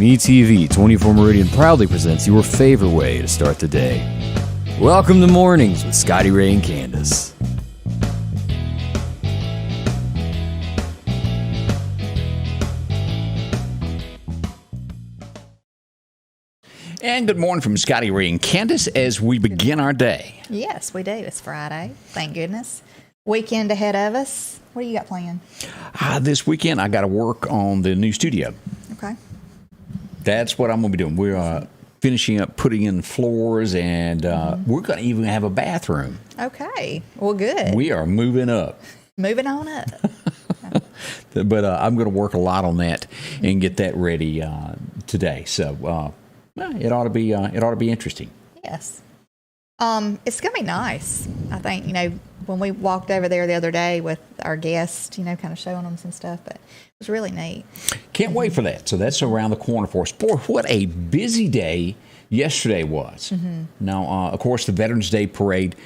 MeTV 24 Meridian proudly presents your favorite way to start the day. Welcome to Mornings with Scotty Ray and Candace. And good morning from Scotty Ray and Candace as we begin our day. Yes, we do. It's Friday. Thank goodness. Weekend ahead of us. What do you got planned? This weekend, I got to work on the new studio. Okay. That's what I'm going to be doing. We're finishing up putting in floors, and we're going to even have a bathroom. Okay. Well, good. We are moving up. Moving on up. But I'm going to work a lot on that and get that ready today. So it ought to be interesting. Yes. It's going to be nice. I think, when we walked over there the other day with our guests, kind of showing them some stuff, but it was really neat. Can't wait for that. So that's around the corner for us. Boy, what a busy day yesterday was. Mm-hmm. Now, of course, the Veterans Day Parade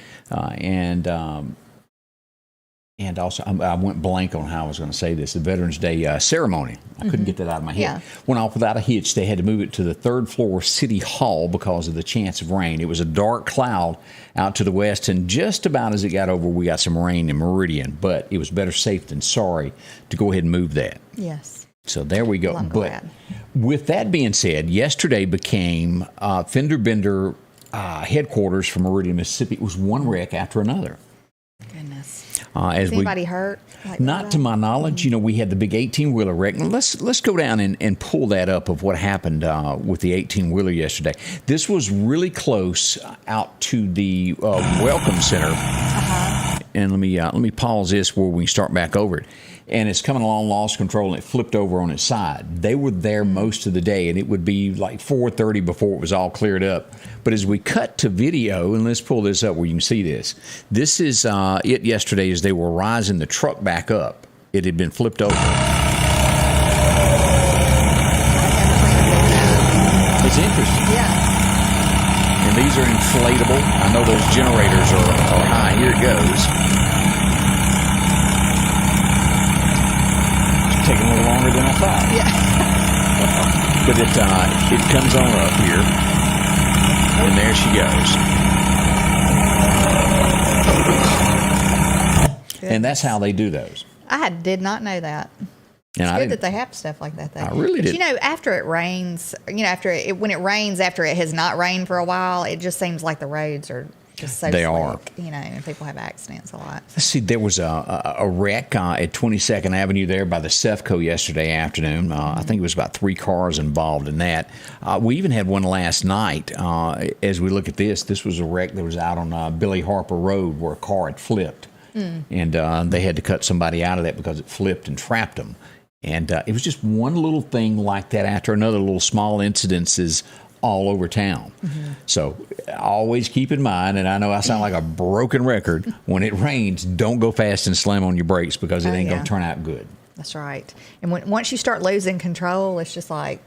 and also, I went blank on how I was going to say this. The Veterans Day ceremony. I couldn't get that out of my head. Yeah. Went off without a hitch. They had to move it to the third floor City Hall because of the chance of rain. It was a dark cloud out to the west, and just about as it got over, we got some rain in Meridian. But it was better safe than sorry to go ahead and move that. Yes. So there we go. Well, I'm but glad. With that being said, yesterday became Fender Bender headquarters for Meridian, Mississippi. It was one wreck after another. Goodness. Is anybody hurt? Not to my knowledge. We had the big 18-wheeler wreck. Let's go down and pull that up of what happened with the 18-wheeler yesterday. This was really close out to the Welcome Center. Uh-huh. And let me pause this where we can start back over it. And it's coming along, lost control, and it flipped over on its side. They were there most of the day, and it would be like 4:30 before it was all cleared up. But as we cut to video, and let's pull this up where you can see this. This is it yesterday as they were rising the truck back up. It had been flipped over. It's interesting. Yeah. And these are inflatable. I know those generators are high. Here it goes. Taking a little longer than I thought. Yeah. But it comes on up here, and there she goes. Good. And that's how they do those. I did not know that. It's good that they have stuff like that, though. I really did. After it rains, when it rains after it has not rained for a while, it just seems like the roads are just so slick, and people have accidents a lot. Let's see, there was a wreck at 22nd Avenue there by the Sefco yesterday afternoon. I think it was about 3 cars involved in that. We even had one last night. As we look at this was a wreck that was out on Billy Harper Road where a car had flipped. And they had to cut somebody out of that because it flipped and trapped them. And it was just one little thing like that after another, little small incidences all over town. Mm-hmm. So always keep in mind, and I know I sound like a broken record, when it rains, don't go fast and slam on your brakes because it ain't going to turn out good. That's right. And once you start losing control, it's just like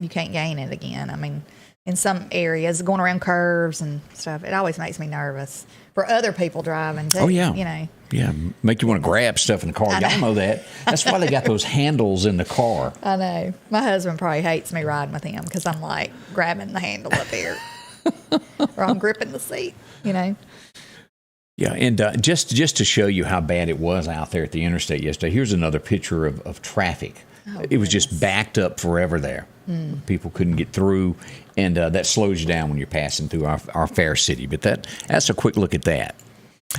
you can't gain it again. I mean, in some areas, going around curves and stuff, it always makes me nervous for other people driving too. Oh, yeah. Yeah, make you want to grab stuff in the car. Y'all know that. That's why they got those handles in the car. I know. My husband probably hates me riding with him because I'm like grabbing the handle up here. Or I'm gripping the seat, Yeah, and just to show you how bad it was out there at the interstate yesterday, here's another picture of traffic. It was just backed up forever there. People couldn't get through, and that slows you down when you're passing through our fair city. But that's a quick look at that.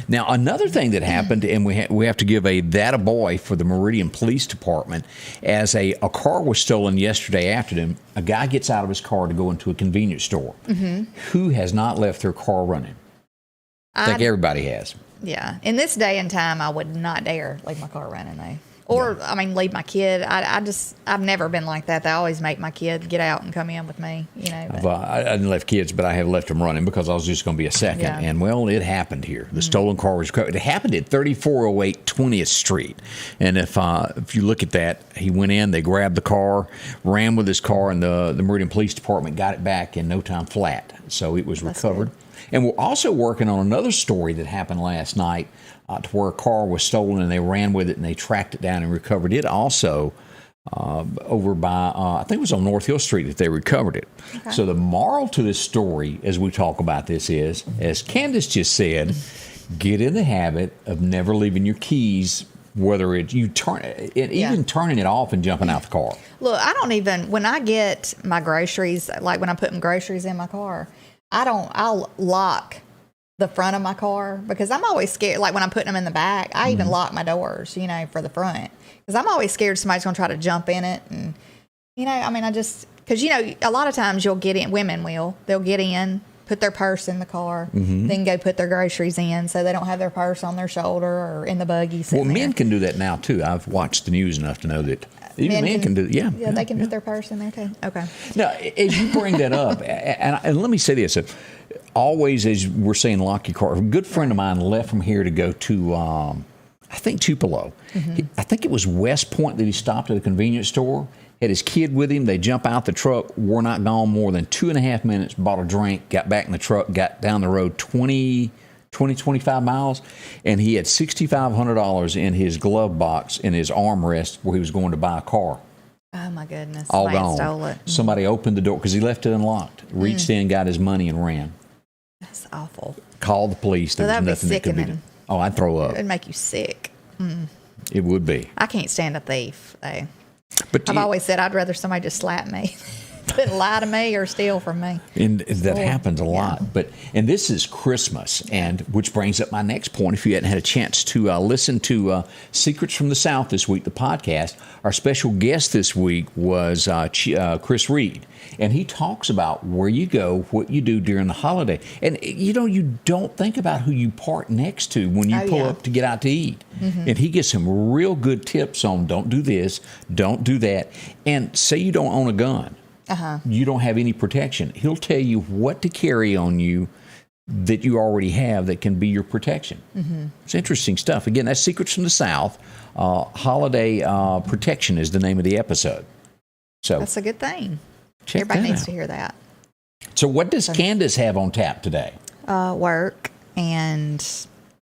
Now, another thing that happened, and we have to give a boy for the Meridian Police Department, as a car was stolen yesterday afternoon. A guy gets out of his car to go into a convenience store. Mm-hmm. Who has not left their car running? I think everybody has. Yeah. In this day and time, I would not dare leave my car running, though. Or, leave my kid. I've never been like that. They always make my kid get out and come in with me, I didn't left kids, but I have left them running because I was just going to be a second. Yeah. And, it happened here. The stolen car was recovered. It happened at 3408 20th Street. And if you look at that, he went in, they grabbed the car, ran with his car, and the Meridian Police Department got it back in no time flat. So it was recovered. Good. And we're also working on another story that happened last night to where a car was stolen and they ran with it and they tracked it down and recovered it also over by, I think it was on North Hill Street that they recovered it. Okay. So the moral to this story, as we talk about this, is, as Candace just said, get in the habit of never leaving your keys, whether it's you turn it, even turning it off and jumping out the car. Look, I don't even, when I get my groceries, like when I'm putting groceries in my car, I'll lock the front of my car because I'm always scared. Like when I'm putting them in the back, I even lock my doors, for the front because I'm always scared somebody's going to try to jump in it. And, because, a lot of times you'll get in, they'll get in, put their purse in the car, then go put their groceries in so they don't have their purse on their shoulder or in the buggy. Well, men can do that now too. I've watched the news enough to know that even men can do it. Yeah, they can put their purse in there too. Okay. Now, as you bring that up, and let me say this. Always, as we're saying, lock your car. A good friend of mine left from here to go to, I think, Tupelo. I think it was West Point that he stopped at a convenience store. Had his kid with him. They jump out the truck. Were not gone more than 2.5 minutes. Bought a drink. Got back in the truck. Got down the road 25 miles. And he had $6,500 in his glove box in his armrest where he was going to buy a car. Oh, my goodness. All Somebody gone. stole it. Somebody opened the door because he left it unlocked. Reached in, got his money, and ran. That's awful. Called the police. There was nothing that could be done. Oh, I'd throw up. It'd make you sick. It would be. I can't stand a thief, though. But I've always said I'd rather somebody just slap me than lie to me or steal from me. And that happens a lot. And this is Christmas, and which brings up my next point. If you hadn't had a chance to listen to Secrets from the South this week, the podcast, our special guest this week was Chris Reed. And he talks about where you go, what you do during the holiday. And, you don't think about who you park next to when you pull up to get out to eat. And he gets some real good tips on don't do this, don't do that. And say you don't own a gun. You don't have any protection. He'll tell you what to carry on you that you already have that can be your protection. It's interesting stuff. Again, that's Secrets from the South. Holiday Protection is the name of the episode. So that's a good thing. Everybody needs to hear that. So what does Candace have on tap today? Work, and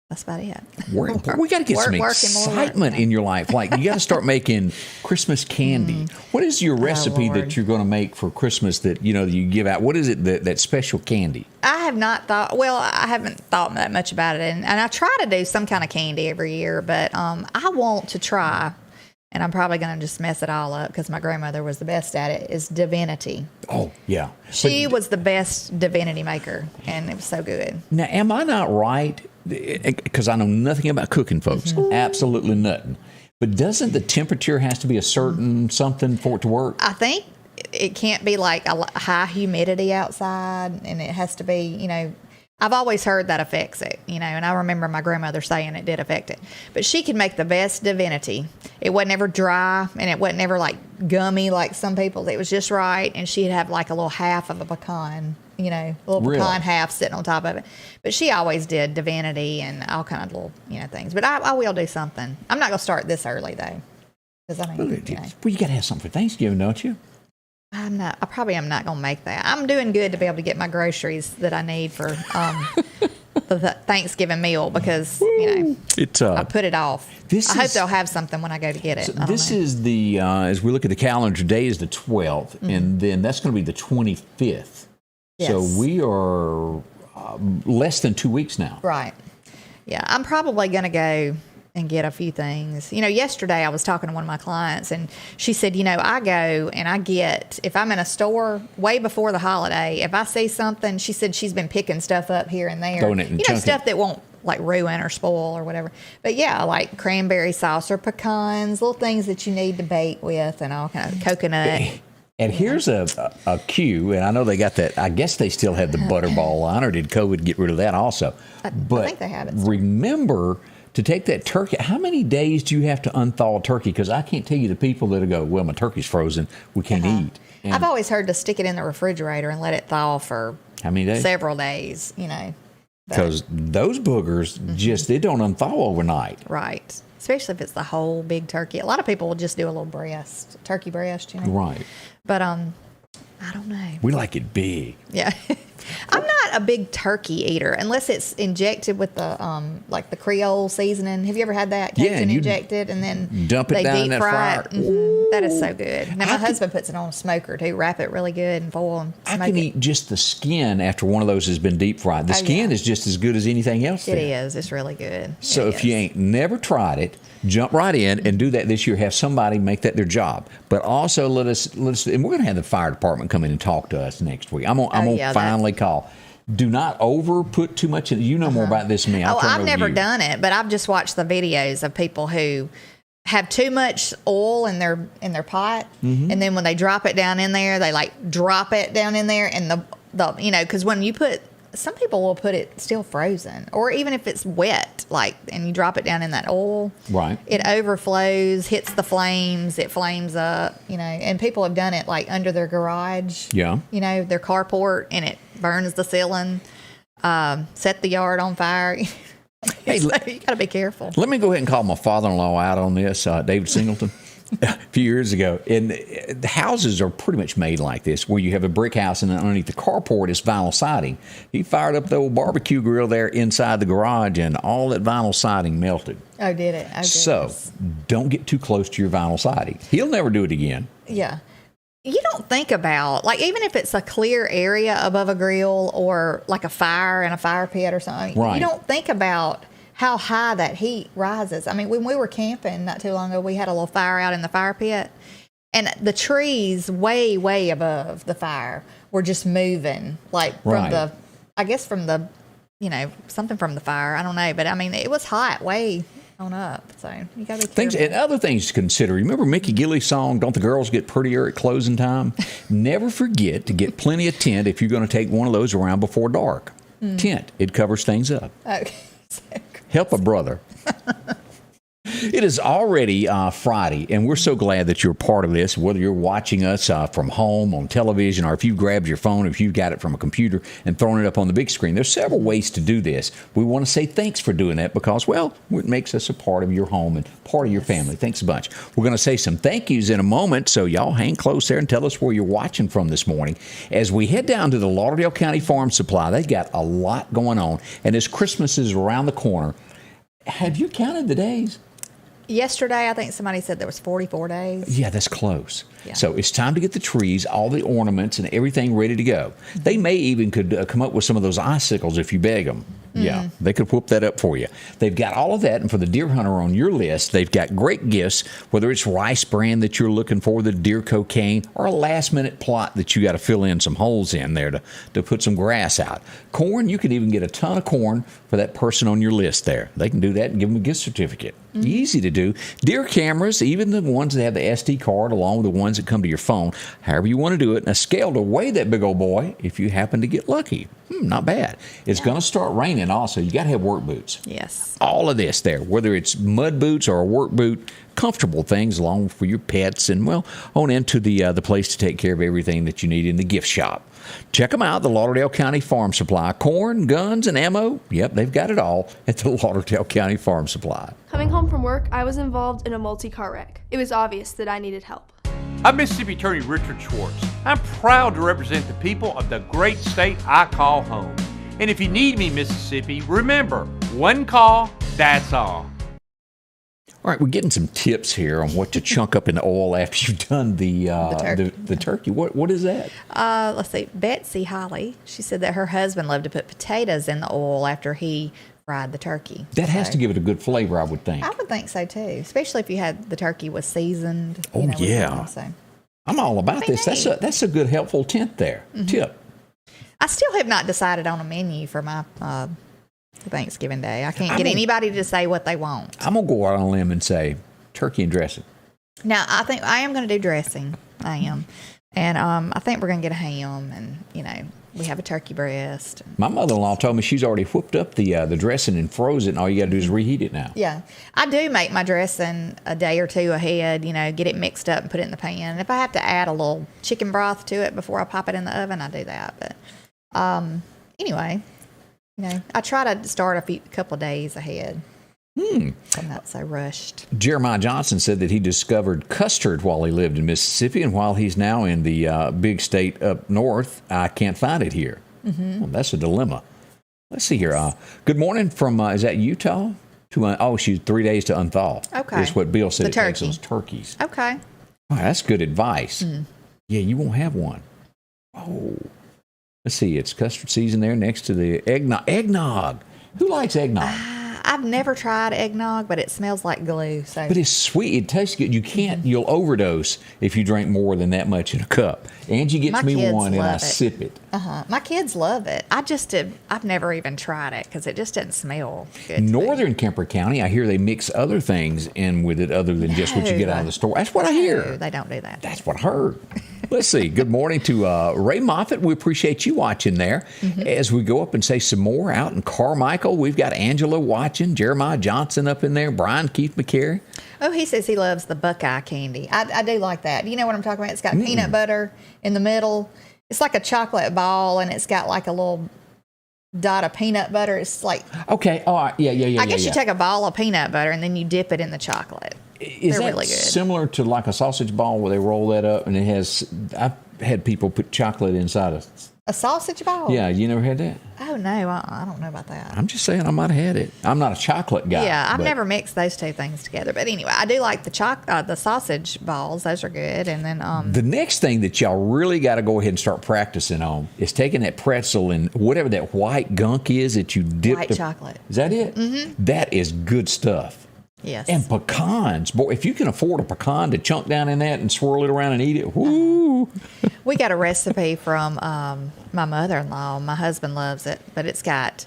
that's about it. Work. We got to get some excitement in your life. Like, you got to start making Christmas candy. What is your recipe that you're going to make for Christmas that, you give out? What is it, that special candy? I haven't thought that much about it. And I try to do some kind of candy every year, but I want to try, and I'm probably going to just mess it all up because my grandmother was the best at it, is divinity. Oh, yeah. She was the best divinity maker, and it was so good. Now, am I not right? Because I know nothing about cooking, folks. Absolutely nothing. But doesn't the temperature has to be a certain something for it to work? I think it can't be like a high humidity outside, and it has to be, I've always heard that affects it, and I remember my grandmother saying it did affect it. But she could make the best divinity. It wasn't ever dry, and it wasn't ever like gummy like some people. It was just right, and she'd have like a little half of a pecan, a little pecan half sitting on top of it. But she always did divinity and all kind of little, things. But I will do something. I'm not going to start this early, though. Because, well, you got to have something for Thanksgiving, don't you? I probably am not going to make that. I'm doing good to be able to get my groceries that I need for the Thanksgiving meal because, I put it off. I hope they'll have something when I go to get it. So this is the, as we look at the calendar, today is the 12th, and then that's going to be the 25th. Yes. So we are less than 2 weeks now. Right. Yeah, I'm probably going to go and get a few things. Yesterday I was talking to one of my clients, and she said, I go and I get, if I'm in a store way before the holiday, if I see something, she said she's been picking stuff up here and there. Stuff that won't like ruin or spoil or whatever. But yeah, like cranberry sauce or pecans, little things that you need to bake with, and all kind of coconut. And here's a cue, and I know they got that. I guess they still have the Butterball line, or did COVID get rid of that also? But I think they have it still. Remember to take that turkey. How many days do you have to unthaw a turkey? Because I can't tell you the people that go, well, my turkey's frozen, we can't eat. And I've always heard to stick it in the refrigerator and let it thaw for how many days? Several days, Because those boogers they don't unthaw overnight. Right. Especially if it's the whole big turkey. A lot of people will just do a little turkey breast, Right. But I don't know. We like it big. Yeah. I'm not a big turkey eater unless it's injected with the like the Creole seasoning. Have you ever had that? Yeah, and you injected and then dump it they down deep in that fry fryer. it. That is so good. Now my husband puts it on a smoker too. Wrap it really good and foil and I smoke can it. eat just the skin after one of those has been deep fried. The skin is just as good as anything else. It is. It's really good. So It if you is. ain't never tried it, jump right in and do that this year. Have somebody make that their job. But also let us, and we're going to have the fire department come in and talk to us next week. I'm gonna finally call. Do not over put too much in. You know more about this than me. I've never done it, but I've just watched the videos of people who have too much oil in their pot, and then when they drop it down in there, they like drop it down in there, and the because when you put, some people will put it still frozen, or even if it's wet, like, and you drop it down in that oil, right? It overflows, hits the flames, it flames up, and people have done it like under their garage, their carport, and it burns the ceiling, set the yard on fire. Hey, so you got to be careful. Let me go ahead and call my father-in-law out on this, David Singleton. A few years ago, and the houses are pretty much made like this, where you have a brick house and underneath the carport is vinyl siding. He fired up the old barbecue grill there inside the garage, and all that vinyl siding melted. Oh, did it? Oh, so don't get too close to your vinyl siding. He'll never do it again. Yeah. You don't think about, like, even if it's a clear area above a grill or like a fire in a fire pit or something, right. You don't think about how high that heat rises. I mean, when we were camping not too long ago, we had a little fire out in the fire pit, and the trees way, way above the fire were just moving, like from the, I guess from the, something from the fire. I don't know, but I mean, it was hot way on up. So you got to be careful. And other things to consider. Remember Mickey Gilley's song, "Don't the Girls Get Prettier at Closing Time"? Never forget to get plenty of tent if you're going to take one of those around before dark. Tent, it covers things up. Okay. Help a brother. It is already Friday, and we're so glad that you're part of this, whether you're watching us from home, on television, or if you've grabbed your phone, if you've got it from a computer and thrown it up on the big screen. There's several ways to do this. We want to say thanks for doing that because, well, it makes us a part of your home and part of your family. Thanks a bunch. We're going to say some thank yous in a moment, so y'all hang close there and tell us where you're watching from this morning. As we head down to the Lauderdale County Farm Supply, they've got a lot going on, and as Christmas is around the corner, have you counted the days? Yesterday, I think somebody said there was 44 days. Yeah, that's close. Yeah. So it's time to get the trees, all the ornaments, and everything ready to go. They may even could come up with some of those icicles if you beg them. Yeah, they could whoop that up for you. They've got all of that, and for the deer hunter on your list, they've got great gifts, whether it's rice bran that you're looking for, the deer cocaine, or a last-minute plot that you got to fill in some holes in there to put some grass out. Corn, you can even get a ton of corn for that person on your list there. They can do that and give them a gift certificate. Easy to do. Deer cameras, even the ones that have the SD card along with the ones that come to your phone, however you want to do it, and a scale to weigh that big old boy if you happen to get lucky. Not bad. It's going to start raining also. You got to have work boots. Yes. All of this there, whether it's mud boots or a work boot, comfortable things along for your pets, and, well, on into the place to take care of everything that you need in the gift shop. Check them out, the Lauderdale County Farm Supply. Corn, guns, and ammo. Yep, they've got it all at the Lauderdale County Farm Supply. Coming home from work, I was involved in a multi-car wreck. It was obvious that I needed help. I'm Mississippi Attorney Richard Schwartz. I'm proud to represent the people of the great state I call home. And if you need me, Mississippi, remember, one call, that's all. All right, we're getting some tips here on what to chunk up in the oil after you've done the turkey. What is that? Let's see. Betsy Holly, she said that her husband loved to put potatoes in the oil after he fried the turkey. That has to give it a good flavor, I would think. I would think so too, especially if you had the turkey was seasoned. Oh, yeah. So. I'm all about this. That's a good, helpful tip. I still have not decided on a menu for my Thanksgiving Day. I can't get anybody to say what they want. I'm going to go out on a limb and say turkey and dressing. Now, I think I am going to do dressing. I am. And I think we're going to get a ham and, we have a turkey breast. My mother-in-law told me she's already whipped up the dressing and froze it, and all you got to do is reheat it now. Yeah. I do make my dressing a day or two ahead, get it mixed up and put it in the pan. And if I have to add a little chicken broth to it before I pop it in the oven, I do that. But anyway, I try to start a couple of days ahead. I'm not so rushed. Jeremiah Johnson said that he discovered custard while he lived in Mississippi, and while he's now in the big state up north, I can't find it here. Well, that's a dilemma. Let's see here. Good morning from, is that Utah? She's 3 days to unthaw. Okay. Is what Bill said. The It takes turkey. those turkeys. Okay. Oh, that's good advice. Yeah, you won't have one. Oh. Let's see. It's custard season there next to the eggnog. Eggnog. Who likes eggnog? I've never tried eggnog, but it smells like glue. So. But it's sweet. It tastes good. You can't. You'll overdose if you drink more than that much in a cup. Angie gets My me kids one, and I love it. sip it. My kids love it. I've never even tried it because it just doesn't smell good. to me. Northern Kemper County, I hear they mix other things in with it other than just what you get out of the store. That's what I No, hear. they don't do that. That's what I heard. Let's see. Good morning to Ray Moffitt. We appreciate you watching there. As we go up and say some more out in Carmichael, we've got Angela watching, Jeremiah Johnson up in there, Brian Keith McCary. Oh, he says he loves the Buckeye candy. I do like that. You know what I'm talking about? It's got peanut butter in the middle. It's like a chocolate ball, and it's got like a little dot of peanut butter. It's like, Okay. All right. Yeah. I guess you take a ball of peanut butter and then you dip it in the chocolate. Is They're that really good. similar to like a sausage ball where they roll that up and it has? I've had people put chocolate inside of. A sausage ball? Yeah, you never had that? Oh, no, I don't know about that. I'm just saying I might have had it. I'm not a chocolate guy. Yeah, I've but never mixed those two things together. But anyway, I do like the sausage balls. Those are good. And then The next thing that y'all really got to go ahead and start practicing on is taking that pretzel and whatever that white gunk is that you dip. white chocolate. Is that it? Mm-hmm. That is good stuff. Yes. And pecans. Boy, if you can afford a pecan to chunk down in that and swirl it around and eat it, whoo. We got a recipe from my mother-in-law. My husband loves it, but it's got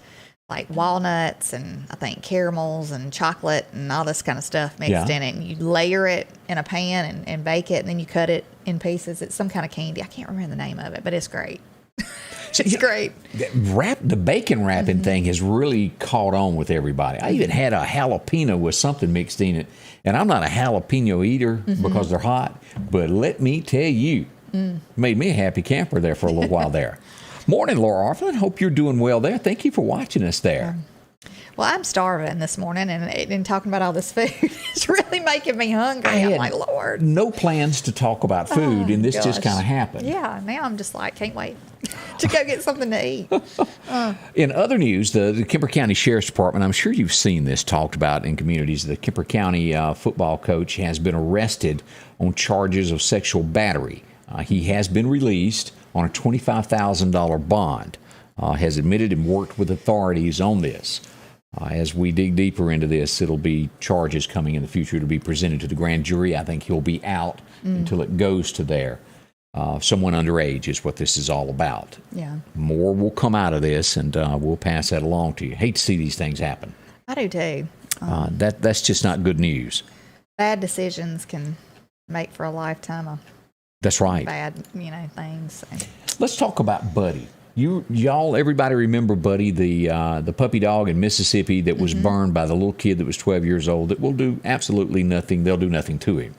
like walnuts and I think caramels and chocolate and all this kind of stuff mixed in it. And you layer it in a pan and bake it, and then you cut it in pieces. It's some kind of candy. I can't remember the name of it, but it's great. It's great. The bacon wrapping thing has really caught on with everybody. I even had a jalapeno with something mixed in it. And I'm not a jalapeno eater because they're hot. But let me tell you, made me a happy camper there for a little while there. Morning, Laura Arflin. Hope you're doing well there. Thank you for watching us there. Well, I'm starving this morning, and talking about all this food is really making me hungry. I'm like, Lord. No plans to talk about food, and this just kind of happened. Yeah, now I'm just like, can't wait to go get something to eat. In other news, the Kemper County Sheriff's Department, I'm sure you've seen this talked about in communities. The Kemper County football coach has been arrested on charges of sexual battery. He has been released on a $25,000 bond, has admitted and worked with authorities on this. As we dig deeper into this, it'll be charges coming in the future to be presented to the grand jury. I think he'll be out until it goes to there. Someone underage is what this is all about. Yeah. More will come out of this, and we'll pass that along to you. Hate to see these things happen. I do too. That's just not good news. Bad decisions can make for a lifetime of That's right. bad, things. So. Let's talk about Buddy. Y'all, everybody remember Buddy, the puppy dog in Mississippi that was burned by the little kid that was 12 years old that will do absolutely nothing. They'll do nothing to him.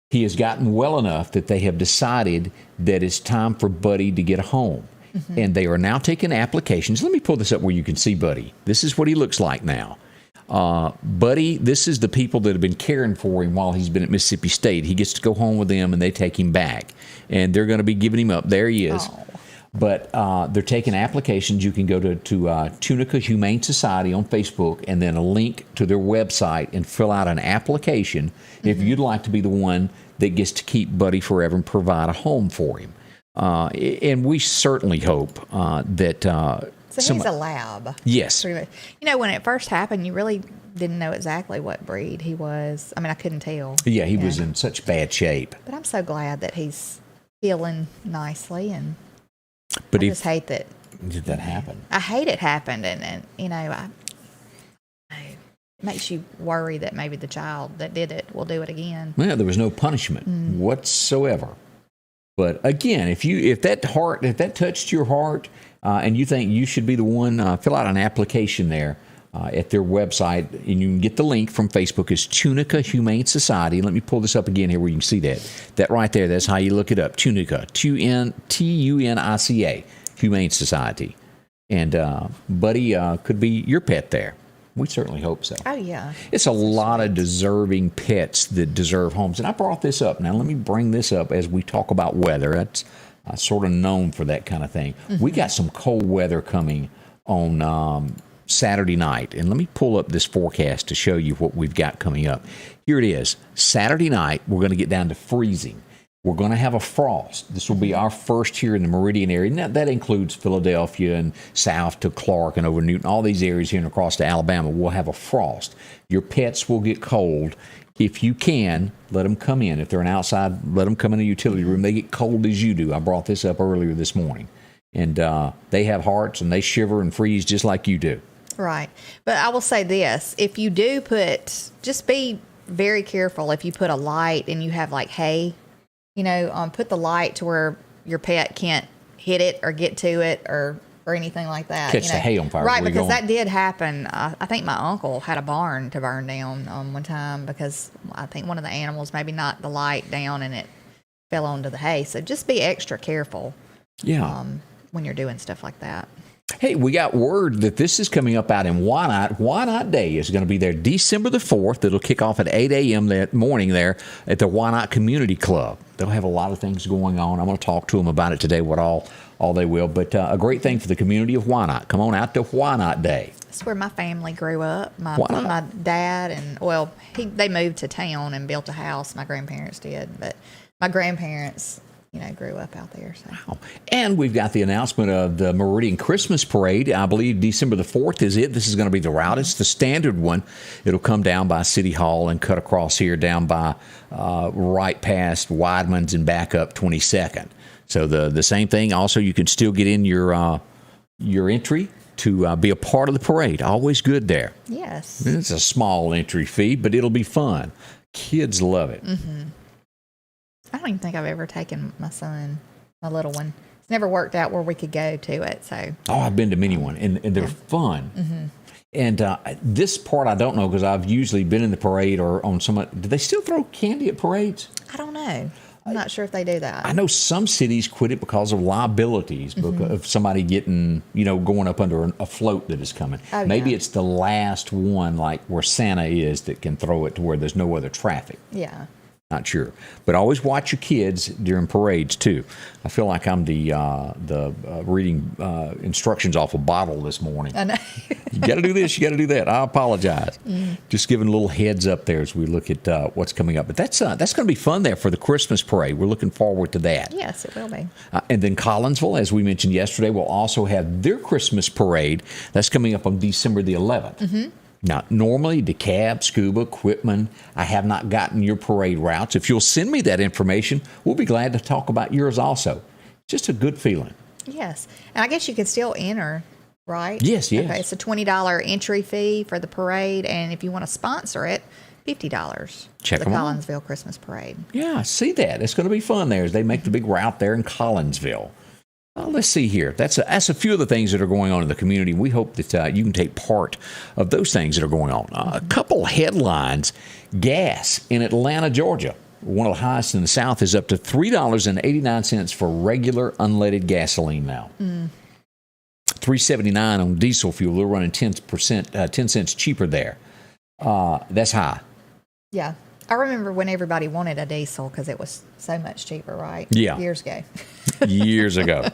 He has gotten well enough that they have decided that it's time for Buddy to get a home. And they are now taking applications. Let me pull this up where you can see Buddy. This is what he looks like now. Buddy, this is the people that have been caring for him while he's been at Mississippi State. He gets to go home with them, and they take him back. And they're going to be giving him up. There he is. Oh. But they're taking applications. You can go to Tunica Humane Society on Facebook and then a link to their website and fill out an application if you'd like to be the one that gets to keep Buddy forever and provide a home for him. And we certainly hope that... So he's a lab. Yes. Pretty much. When it first happened, you really didn't know exactly what breed he was. I mean, I couldn't tell. Yeah, he was in such bad shape. But I'm so glad that he's healing nicely, and But I just hate that. Did that happen? I hate it happened, and it makes you worry that maybe the child that did it will do it again. Well, there was no punishment whatsoever. But again, if that touched your heart, and you think you should be the one, fill out an application there at their website, and you can get the link from Facebook. It's Tunica Humane Society. Let me pull this up again here where you can see that. That right there, that's how you look it up. Tunica, Tunica, Humane Society. And Buddy could be your pet there. We certainly hope so. Oh, yeah. It's a lot of deserving pets that deserve homes. And I brought this up. Now, let me bring this up as we talk about weather. sort of known for that kind of thing. We got some cold weather coming on Saturday night. And let me pull up this forecast to show you what we've got coming up. Here it is. Saturday night, we're going to get down to freezing. We're going to have a frost. This will be our first here in the Meridian area. Now, that includes Philadelphia and south to Clark and over Newton. All these areas here and across to Alabama will have a frost. Your pets will get cold. If you can, let them come in. If they're an outside, let them come in the utility room. They get cold as you do. I brought this up earlier this morning. And they have hearts, and they shiver and freeze just like you do. Right. But I will say this. If you do just be very careful if you put a light and you have like hay, put the light to where your pet can't hit it or get to it or anything like that. Catch the hay on fire. Right, because that did happen. I think my uncle had a barn to burn down one time because I think one of the animals maybe knocked the light down and it fell onto the hay. So just be extra careful when you're doing stuff like that. Hey, we got word that this is coming up out in Wyandotte. Wyandotte Day is going to be there December the 4th. It'll kick off at 8 a.m. that morning there at the Wyandotte Community Club. They'll have a lot of things going on. I'm going to talk to them about it today, what all they will. But a great thing for the community of Wyandotte. Come on out to Wyandotte Day. That's where my family grew up. My dad they moved to town and built a house. My grandparents did. But my grandparents grew up out there. So. Wow. And we've got the announcement of the Meridian Christmas Parade. I believe December the 4th is it. This is going to be the route. It's the standard one. It'll come down by City Hall and cut across here down by right past Weidman's and back up 22nd. So the same thing. Also, you can still get in your entry to be a part of the parade. Always good there. Yes. It's a small entry fee, but it'll be fun. Kids love it. Mm-hmm. I don't even think I've ever taken my little one. It's never worked out where we could go to it. So. Oh, I've been to many one, and they're fun. Mm-hmm. And this part I don't know because I've usually been in the parade or on some. Do they still throw candy at parades? I don't know. I'm not sure if they do that. I know some cities quit it because of liabilities, because of somebody getting, going up under a float that is coming. Oh, Maybe it's the last one, like where Santa is, that can throw it to where there's no other traffic. Yeah. Not sure. But always watch your kids during parades, too. I feel like I'm the reading instructions off a bottle this morning. I know. You got to do this, you got to do that. I apologize. Just giving a little heads up there as we look at what's coming up. But that's going to be fun there for the Christmas parade. We're looking forward to that. Yes, it will be. And then Collinsville, as we mentioned yesterday, will also have their Christmas parade. That's coming up on December the 11th. Mm-hmm. Now, normally, DeKalb, Scuba, Quitman, I have not gotten your parade routes. If you'll send me that information, we'll be glad to talk about yours also. Just a good feeling. Yes. And I guess you could still enter, right? Yes. Okay, it's a $20 entry fee for the parade, and if you want to sponsor it, $50 Check for the them out. Collinsville Christmas Parade. Yeah, see that. It's going to be fun there as they make the big route there in Collinsville. Let's see here. That's a few of the things that are going on in the community. We hope that you can take part of those things that are going on. A couple headlines. Gas in Atlanta, Georgia, one of the highest in the South, is up to $3.89 for regular unleaded gasoline now. $3.79 on diesel fuel. They're running 10 cents cheaper there. That's high. Yeah. I remember when everybody wanted a diesel because it was so much cheaper, right? Yeah. Years ago. Years ago.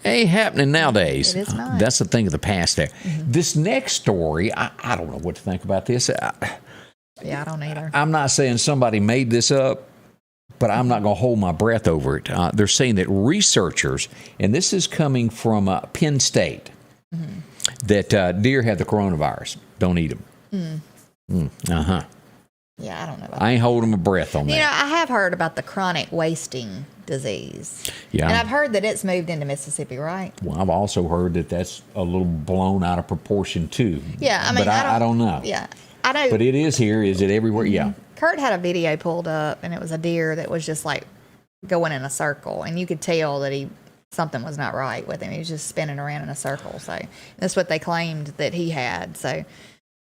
Ain't happening nowadays. It is not. That's the thing of the past there. Mm-hmm. This next story, I don't know what to think about this. Yeah, I don't either. I'm not saying somebody made this up, but I'm not going to hold my breath over it. They're saying that researchers, and this is coming from Penn State, that deer have the coronavirus. Don't eat them. Yeah, I don't know about I ain't holding my breath on that. I have heard about the chronic wasting disease. Yeah. And I've heard that it's moved into Mississippi, right? Well, I've also heard that that's a little blown out of proportion, too. Yeah, I mean, but I don't know. Yeah, I know. But it is here. Is it everywhere? Yeah. Kurt had a video pulled up, and it was a deer that was just like going in a circle, and you could tell that something was not right with him. He was just spinning around in a circle. So that's what they claimed that he had. So,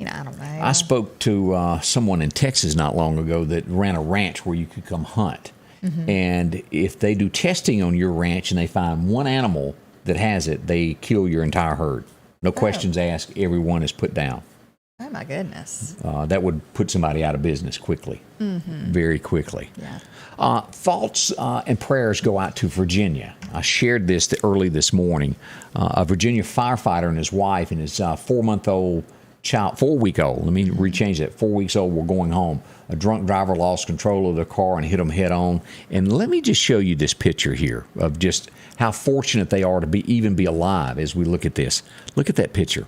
I don't know. I spoke to someone in Texas not long ago that ran a ranch where you could come hunt. Mm-hmm. And if they do testing on your ranch and they find one animal that has it, they kill your entire herd. No questions asked. Everyone is put down. Oh, Oh, my goodness. That would put somebody out of business quickly, very quickly. Yeah. Thoughts and prayers go out to Virginia. I shared this early this morning. A Virginia firefighter and his wife and his 4-month-old child, 4-week-old, let me rechange that, 4 weeks old, were going home. A drunk driver lost control of their car and hit them head on. And let me just show you this picture here of just how fortunate they are to even be alive as we look at this. Look at that picture.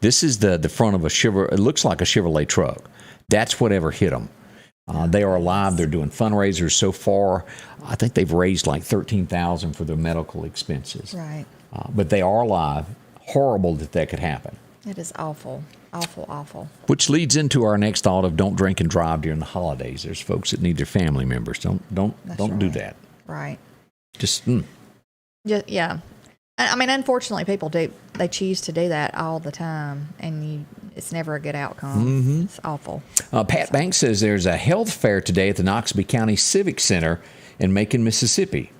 This is the front of it looks like a Chevrolet truck. That's whatever hit them. They are alive. They're doing fundraisers so far. I think they've raised like $13,000 for their medical expenses. Right. But they are alive. Horrible that could happen. It is awful. Awful, awful. Which leads into our next thought of don't drink and drive during the holidays. There's folks that need their family members. Don't do that. Right. Just yeah. I mean, unfortunately, people do. They choose to do that all the time, and it's never a good outcome. It's awful. Pat Banks says there's a health fair today at the Noxubee County Civic Center in Macon, Mississippi.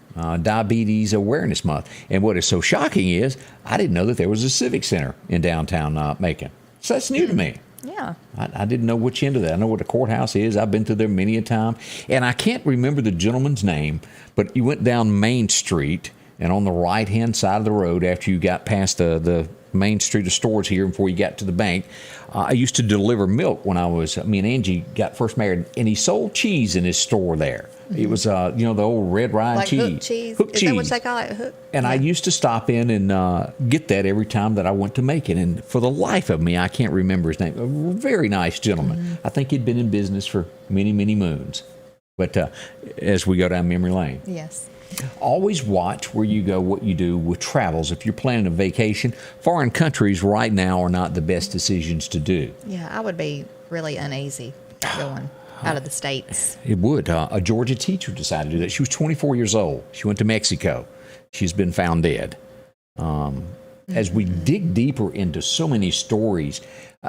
Diabetes Awareness Month. And what is so shocking is I didn't know that there was a civic center in downtown Macon. So that's new to me. Yeah. I didn't know which end of that. I know what the courthouse is. I've been through there many a time. And I can't remember the gentleman's name, but you went down Main Street, and on the right-hand side of the road, after you got past the main street of stores here before you got to the bank, I used to deliver milk when me and Angie got first married, and he sold cheese in his store there. It was, the old red rind Like cheese. hook cheese? Hook Is cheese. that what they call it? Hook? And I used to stop in and get that every time that I went to Macon. And for the life of me, I can't remember his name. A very nice gentleman. I think he'd been in business for many, many moons. But as we go down memory lane. Yes. Always watch where you go, what you do with travels. If you're planning a vacation, foreign countries right now are not the best decisions to do. Yeah, I would be really uneasy going out of the States. It would. A Georgia teacher decided to do that. She was 24 years old. She went to Mexico. She's been found dead. As we dig deeper into so many stories,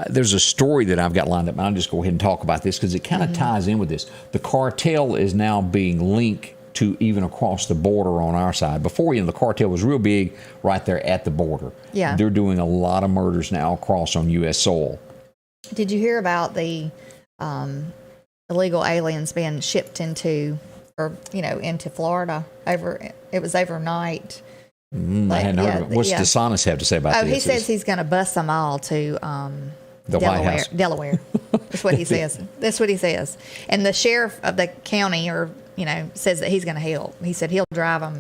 there's a story that I've got lined up. I'll just go ahead and talk about this because it kind of ties in with this. The cartel is now being linked to even across the border on our side. Before, the cartel was real big right there at the border. Yeah. They're doing a lot of murders now across on U.S. soil. Did you hear about the illegal aliens being shipped into Florida? It was overnight. I hadn't heard of it. What's DeSantis have to say about this? He says he's going to bus them all to the White House. Delaware. That's what he says. That's what he says. And the sheriff of the county, says that he's going to help. He said he'll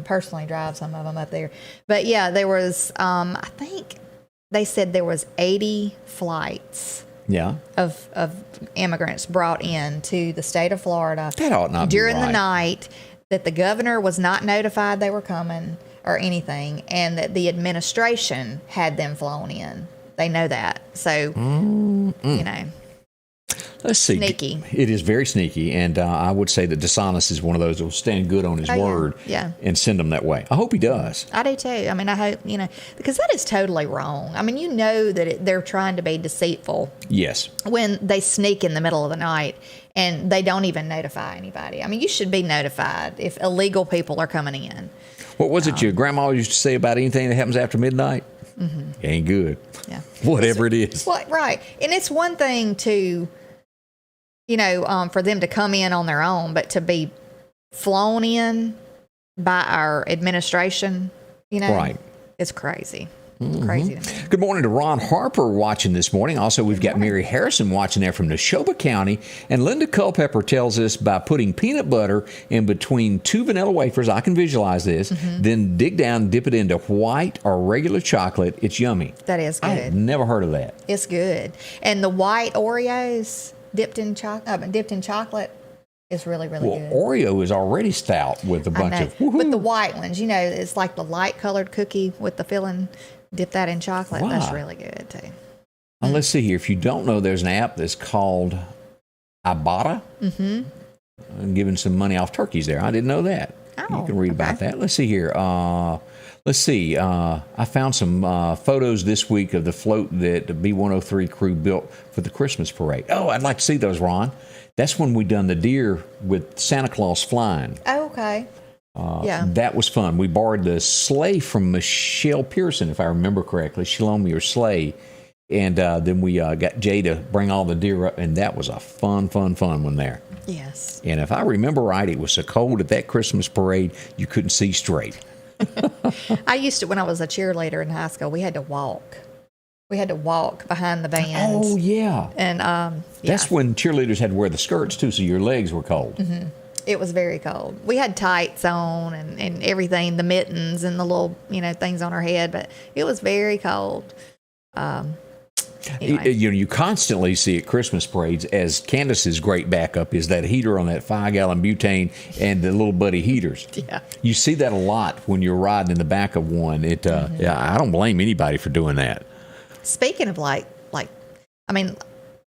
personally drive some of them up there. But yeah, there was, I think they said there was 80 flights. Yeah. Of immigrants brought in to the state of Florida. That ought not during be right. the night, that the governor was not notified they were coming or anything, and that the administration had them flown in. They know that. So, Let's see. Sneaky. It is very sneaky, and I would say that DeSantis is one of those that will stand good on his word and send them that way. I hope he does. I do too. I mean, I hope, because that is totally wrong. I mean, that they're trying to be deceitful. Yes. When they sneak in the middle of the night and they don't even notify anybody. I mean, you should be notified if illegal people are coming in. What was it your grandma used to say about anything that happens after midnight? Mm-hmm. Ain't good. Yeah. Whatever it is. Well, right. And it's one thing to, for them to come in on their own, but to be flown in by our administration, right. It's crazy. It's crazy to me. Good morning to Ron Harper watching this morning. Also, we've got Mary Harrison watching there from Neshoba County. And Linda Culpepper tells us by putting peanut butter in between 2 vanilla wafers, I can visualize this, then dig down, dip it into white or regular chocolate. It's yummy. That is good. I had never heard of that. It's good. And the white Oreos dipped in chocolate is really, really good. Oreo is already stout with a bunch of woohoo. But the white ones, it's like the light colored cookie with the filling. Dip that in chocolate. Wow. That's really good, too. Well, let's see here. If you don't know, there's an app that's called Ibotta. Mm-hmm. I'm giving some money off turkeys there. I didn't know that. You can read about that. Let's see here. Let's see. I found some photos this week of the float that the B-103 crew built for the Christmas parade. Oh, I'd like to see those, Ron. That's when we done the deer with Santa Claus flying. Oh, okay. That was fun. We borrowed the sleigh from Michelle Pearson, if I remember correctly. She loaned me her sleigh, And then we got Jay to bring all the deer up, and that was a fun one there. Yes. And if I remember right, it was so cold at that Christmas parade, you couldn't see straight. I used to, when I was a cheerleader in high school, we had to walk. We had to walk behind the bands. Oh, yeah. And That's when cheerleaders had to wear the skirts, too, so your legs were cold. Mm-hmm. It was very cold. We had tights on and everything, the mittens and the little, things on our head, but it was very cold. Anyway. You constantly see at Christmas parades, as Candace's great backup is that heater on that 5-gallon butane and the little buddy heaters. Yeah. You see that a lot when you're riding in the back of one. I don't blame anybody for doing that. Speaking of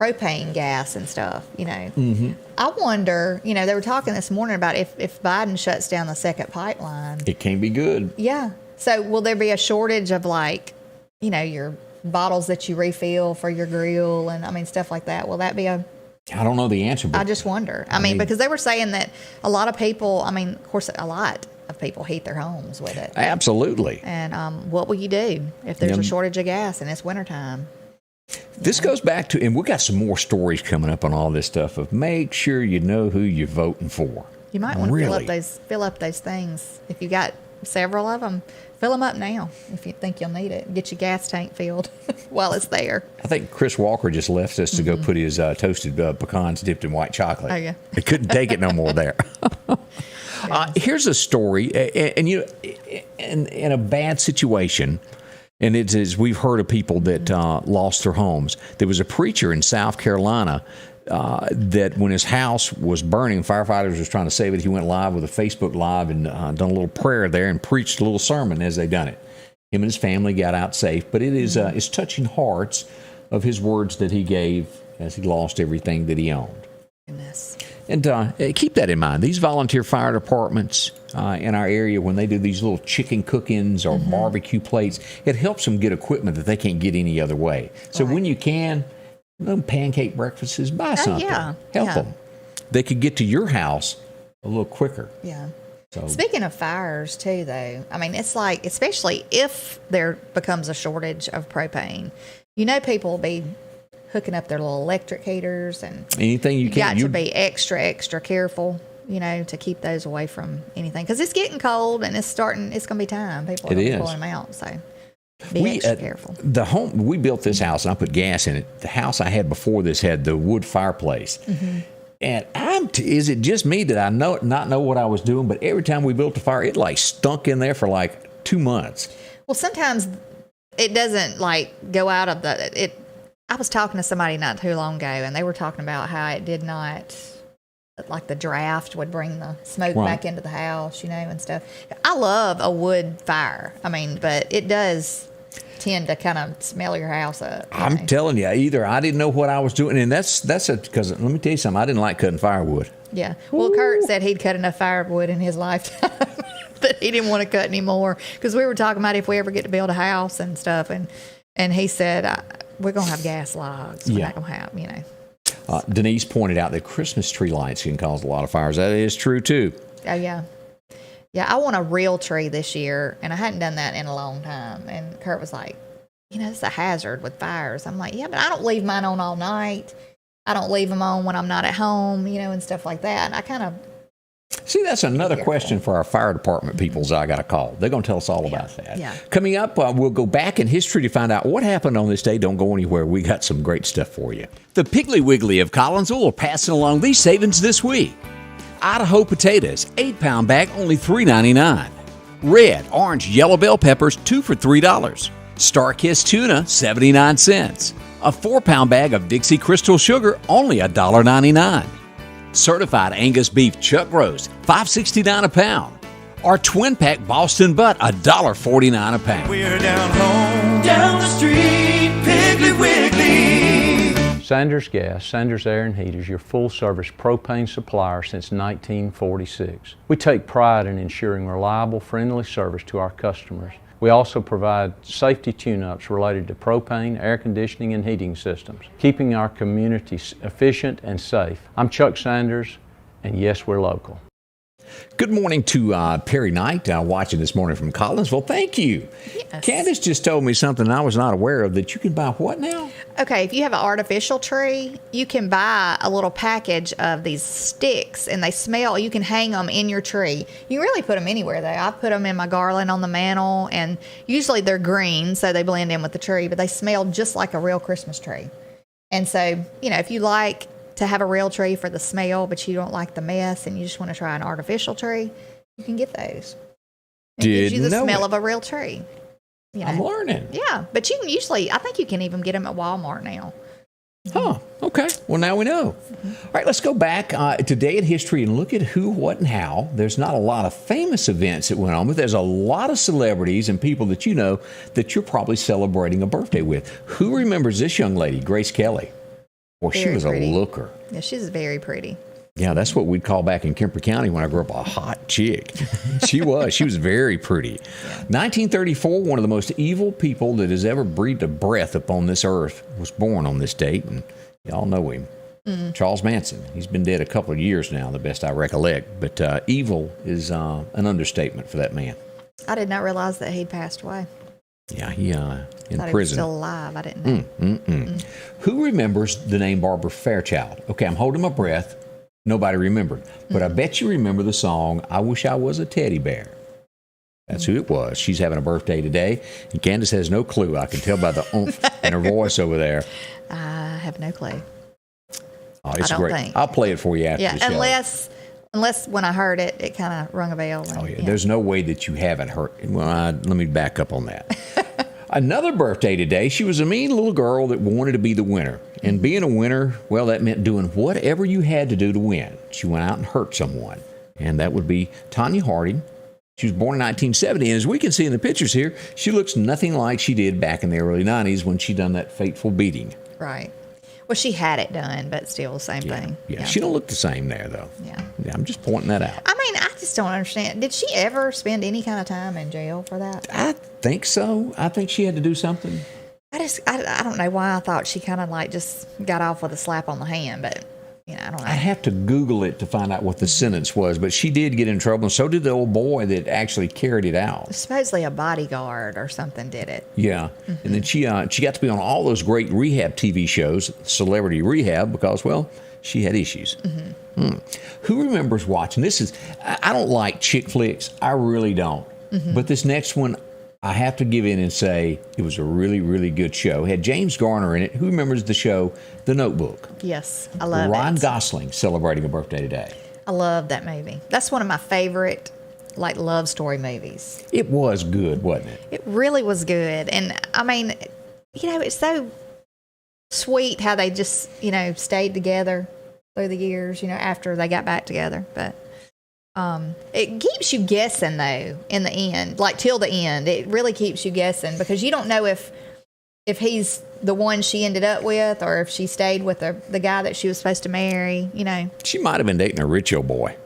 propane gas and stuff, Mm-hmm. I wonder, they were talking this morning about if Biden shuts down the second pipeline. It can be good. Yeah. So will there be a shortage of your bottles that you refill for your grill and stuff like that? Will that be I don't know the answer, but I just wonder. I mean, because they were saying that a lot of people, of course, a lot of people heat their homes with it. Absolutely. And what will you do if there's a shortage of gas and it's wintertime? This goes back to, and we got some more stories coming up on all this stuff of make sure you know who you're voting for. You might want to fill up those things. If you got several of them, fill them up now if you think you'll need it. Get your gas tank filled while it's there. I think Chris Walker just left us to go put his toasted pecans dipped in white chocolate. Oh, yeah. He couldn't take it no more there. Here's a story, and in a bad situation, and it is we've heard of people that lost their homes. There was a preacher in South Carolina that when his house was burning, firefighters was trying to save it. He went live with a Facebook Live and done a little prayer there and preached a little sermon as they done it. Him and his family got out safe, but it is it's touching hearts of his words that he gave as he lost everything that he owned. Goodness. And keep that in mind. These volunteer fire departments in our area, when they do these little chicken cook-ins or barbecue plates, it helps them get equipment that they can't get any other way. So when you can, pancake breakfasts, buy something. Help them. They could get to your house a little quicker. Yeah. So. Speaking of fires, too, though, it's like, especially if there becomes a shortage of propane, people will be hooking up their little electric heaters and anything you can. Got to be extra careful, to keep those away from anything because it's getting cold and it's going to be time. People are pulling them out, so be extra careful. The home we built this house and I put gas in it. The house I had before this had the wood fireplace, and is it just me that I not know what I was doing? But every time we built a fire, it stunk in there for 2 months. Well, sometimes it doesn't go out of it. I was talking to somebody not too long ago, and they were talking about how it did not, the draft would bring the smoke back into the house, and stuff. I love a wood fire. But it does tend to kind of smell your house up. I'm telling you, either I didn't know what I was doing, and that's because let me tell you something. I didn't like cutting firewood. Yeah. Well, Kurt said he'd cut enough firewood in his lifetime that he didn't want to cut anymore because we were talking about if we ever get to build a house and stuff, and he said, we're going to have gas logs. We're not going to have, Denise pointed out that Christmas tree lights can cause a lot of fires. That is true, too. Oh, yeah. Yeah, I want a real tree this year, and I hadn't done that in a long time. And Kurt was like, it's a hazard with fires. I'm like, yeah, but I don't leave mine on all night. I don't leave them on when I'm not at home, and stuff like that. And I kind of... See, that's another question for our fire department peoples I got to call. They're going to tell us all about that. Yeah. Coming up, we'll go back in history to find out what happened on this day. Don't go anywhere. We got some great stuff for you. The Piggly Wiggly of Collinsville are passing along these savings this week. Idaho potatoes, 8-pound bag, only $3.99. Red, orange, yellow bell peppers, 2 for $3. Star-Kissed tuna, 79 cents. A 4-pound bag of Dixie Crystal Sugar, only $1.99. Certified Angus beef chuck roast, $5.69 a pound. Our twin pack Boston butt, $1.49 a pound. We're down home, down the street, Piggly Wiggly. Sanders Gas, Sanders Air and Heat is your full-service propane supplier since 1946. We take pride in ensuring reliable, friendly service to our customers. We also provide safety tune-ups related to propane, air conditioning, and heating systems, keeping our community efficient and safe. I'm Chuck Sanders, and yes, we're local. Good morning to Perry Knight, watching this morning from Collinsville. Thank you. Yes. Candace just told me something I was not aware of, that you can buy what now? Okay, if you have an artificial tree, you can buy a little package of these sticks, and they smell. You can hang them in your tree. You can really put them anywhere, though. I put them in my garland on the mantle, and usually they're green, so they blend in with the tree, but they smell just like a real Christmas tree. And so, if you like to have a real tree for the smell, but you don't like the mess, and you just want to try an artificial tree, you can get those. It gives you the smell of a real tree. I'm learning. Yeah, but you can I think you can even get them at Walmart now. Huh. Okay. Well, now we know. All right, let's go back today in history and look at who, what, and how. There's not a lot of famous events that went on, but there's a lot of celebrities and people that you know that you're probably celebrating a birthday with. Who remembers this young lady, Grace Kelly? Well, she was pretty. a looker. Yeah, she's very pretty. Yeah, that's what we'd call back in Kemper County when I grew up, a hot chick. She was very pretty. 1934, one of the most evil people that has ever breathed a breath upon this earth was born on this date, and y'all know him. Charles Manson. He's been dead a couple of years now, the best I recollect, but evil is an understatement for that man. I did not realize that he'd passed away. Yeah, he in I thought he was prison. still alive. I didn't know. Who remembers the name Barbara Fairchild? Okay, I'm holding my breath. Nobody remembered. But I bet you remember the song, I Wish I Was a Teddy Bear. That's who it was. She's having a birthday today, and Candace has no clue. I can tell by the oomph in her voice over there. I have no clue. Oh, it's I don't great. think. I'll play it for you after the show. Unless when I heard it, it kind of rung a bell. Oh, yeah. There's no way that you haven't heard it. Well, let me back up on that. Another birthday today. She was a mean little girl that wanted to be the winner. And being a winner, well, that meant doing whatever you had to do to win. She went out and hurt someone. And that would be Tanya Harding. She was born in 1970. And as we can see in the pictures here, she looks nothing like she did back in the early 90s when she done that fateful beating. Right. Well, she had it done, but still the same thing. Yeah, she don't look the same there, though. Yeah. I'm just pointing that out. I mean, I just don't understand. Did she ever spend any kind of time in jail for that? I think so. I think she had to do something. I don't know why I thought she kind of like just got off with a slap on the hand, but I don't know. I'd have to Google it to find out what the sentence was, but she did get in trouble, and so did the old boy that actually carried it out. Supposedly a bodyguard or something did it. Yeah, and then she got to be on all those great rehab TV shows, Celebrity Rehab, because, well, she had issues. Who remembers watching? I don't like chick flicks. I really don't. But this next one, I have to give in and say it was a really, really good show. It had James Garner in it. Who remembers the show The Notebook? Yes, I love it. Ryan Gosling celebrating a birthday today. I love that movie. That's one of my favorite, love story movies. It was good, wasn't it? It really was good. And, I mean, it's so sweet how they just, stayed together through the years, after they got back together. But it keeps you guessing, though, in the end, till the end. It really keeps you guessing because you don't know if he's the one she ended up with or if she stayed with the guy that she was supposed to marry, She might have been dating a rich old boy.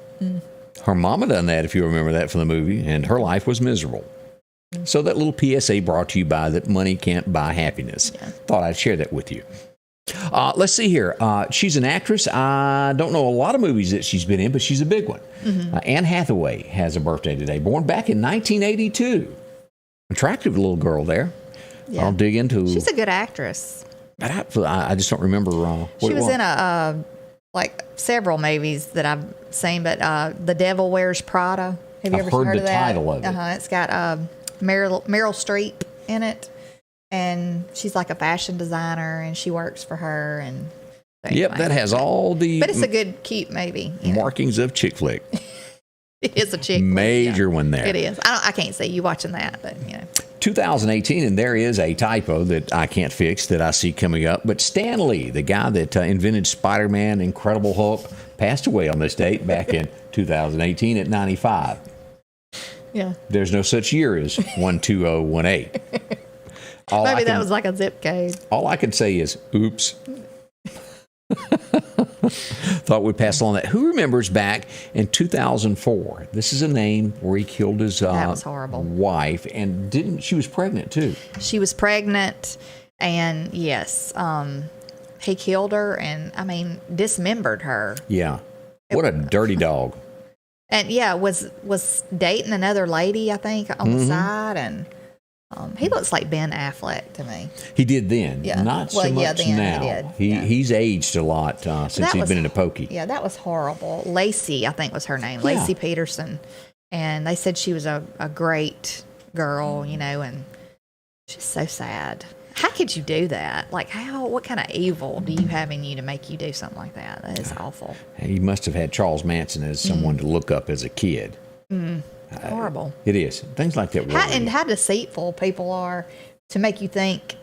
Her mama done that, if you remember that from the movie, and her life was miserable. So that little PSA brought to you by that money can't buy happiness. Yeah. Thought I'd share that with you. Let's see here. She's an actress. I don't know a lot of movies that she's been in, but she's a big one. Anne Hathaway has a birthday today, born back in 1982. Attractive little girl there. Yeah. I'll dig into. She's a good actress. But I just don't remember what she was in several movies that I've seen, but The Devil Wears Prada. Have you ever heard of that? I've heard the title of it. It's got Meryl Streep in it. And she's like a fashion designer, and she works for her. And yep, that has all the. But it's a good, cute movie. Markings of chick flick. It is a chick flick. Major one there. It is. I can't see you watching that, but 2018, and there is a typo that I can't fix that I see coming up. But Stan Lee, the guy that invented Spider-Man, Incredible Hulk, passed away on this date back in 2018 at 95. Yeah. There's no such year as 12018. Maybe that was like a zip code. All I can say is, oops. Thought we'd pass along that. Who remembers back in 2004? This is a name where he killed his that was horrible. Wife, and she was pregnant too. She was pregnant, and yes, he killed her, and dismembered her. Yeah, what a dirty dog. And was dating another lady, I think, on the side, and he looks like Ben Affleck to me. He did then, not so much then now. He did. He's aged a lot since he's been in a pokey. Yeah, that was horrible. Lacey, I think was her name, Lacey Peterson, and they said she was a great girl, and she's so sad. How could you do that? Like, what kind of evil do you have in you to make you do something like that? That is awful. He must have had Charles Manson as someone to look up as a kid. Horrible. It is. Things like that. How deceitful people are to make you think,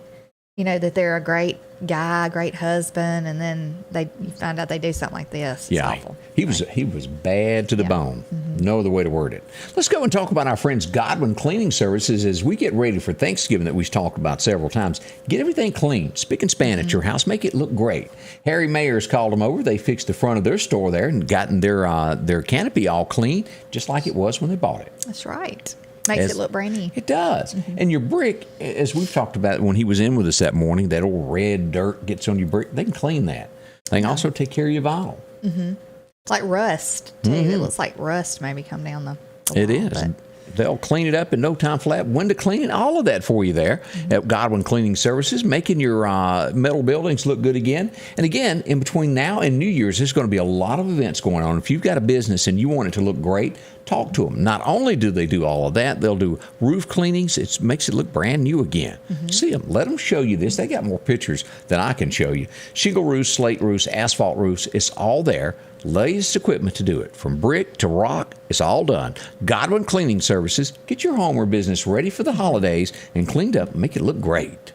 that they're a great guy, great husband, and then you find out they do something like this. It's awful. He was bad to the bone. No other way to word it. Let's go and talk about our friends Godwin Cleaning Services as we get ready for Thanksgiving that we've talked about several times. Get everything clean, spick and span at your house. Make it look great. Harry Mayers called them over. They fixed the front of their store there and gotten their canopy all clean, just like it was when they bought it. That's right. Makes it look brand new. It does. And your brick, as we've talked about when he was in with us that morning, that old red dirt gets on your brick. They can clean that. They can also take care of your vinyl. It's like rust, too. It looks like rust maybe come down the It wall, is. but- They'll clean it up in no time flat. When to clean it, all of that for you there at Godwin Cleaning Services, making your metal buildings look good again. And again, in between now and New Year's, there's going to be a lot of events going on. If you've got a business and you want it to look great, talk to them. Not only do they do all of that, they'll do roof cleanings. It makes it look brand new again. See them. Let them show you this. They got more pictures than I can show you. Shingle roofs, slate roofs, asphalt roofs, it's all there. Latest equipment to do it. From brick to rock, it's all done. Godwin Cleaning Services. Get your home or business ready for the holidays and cleaned up and make it look great.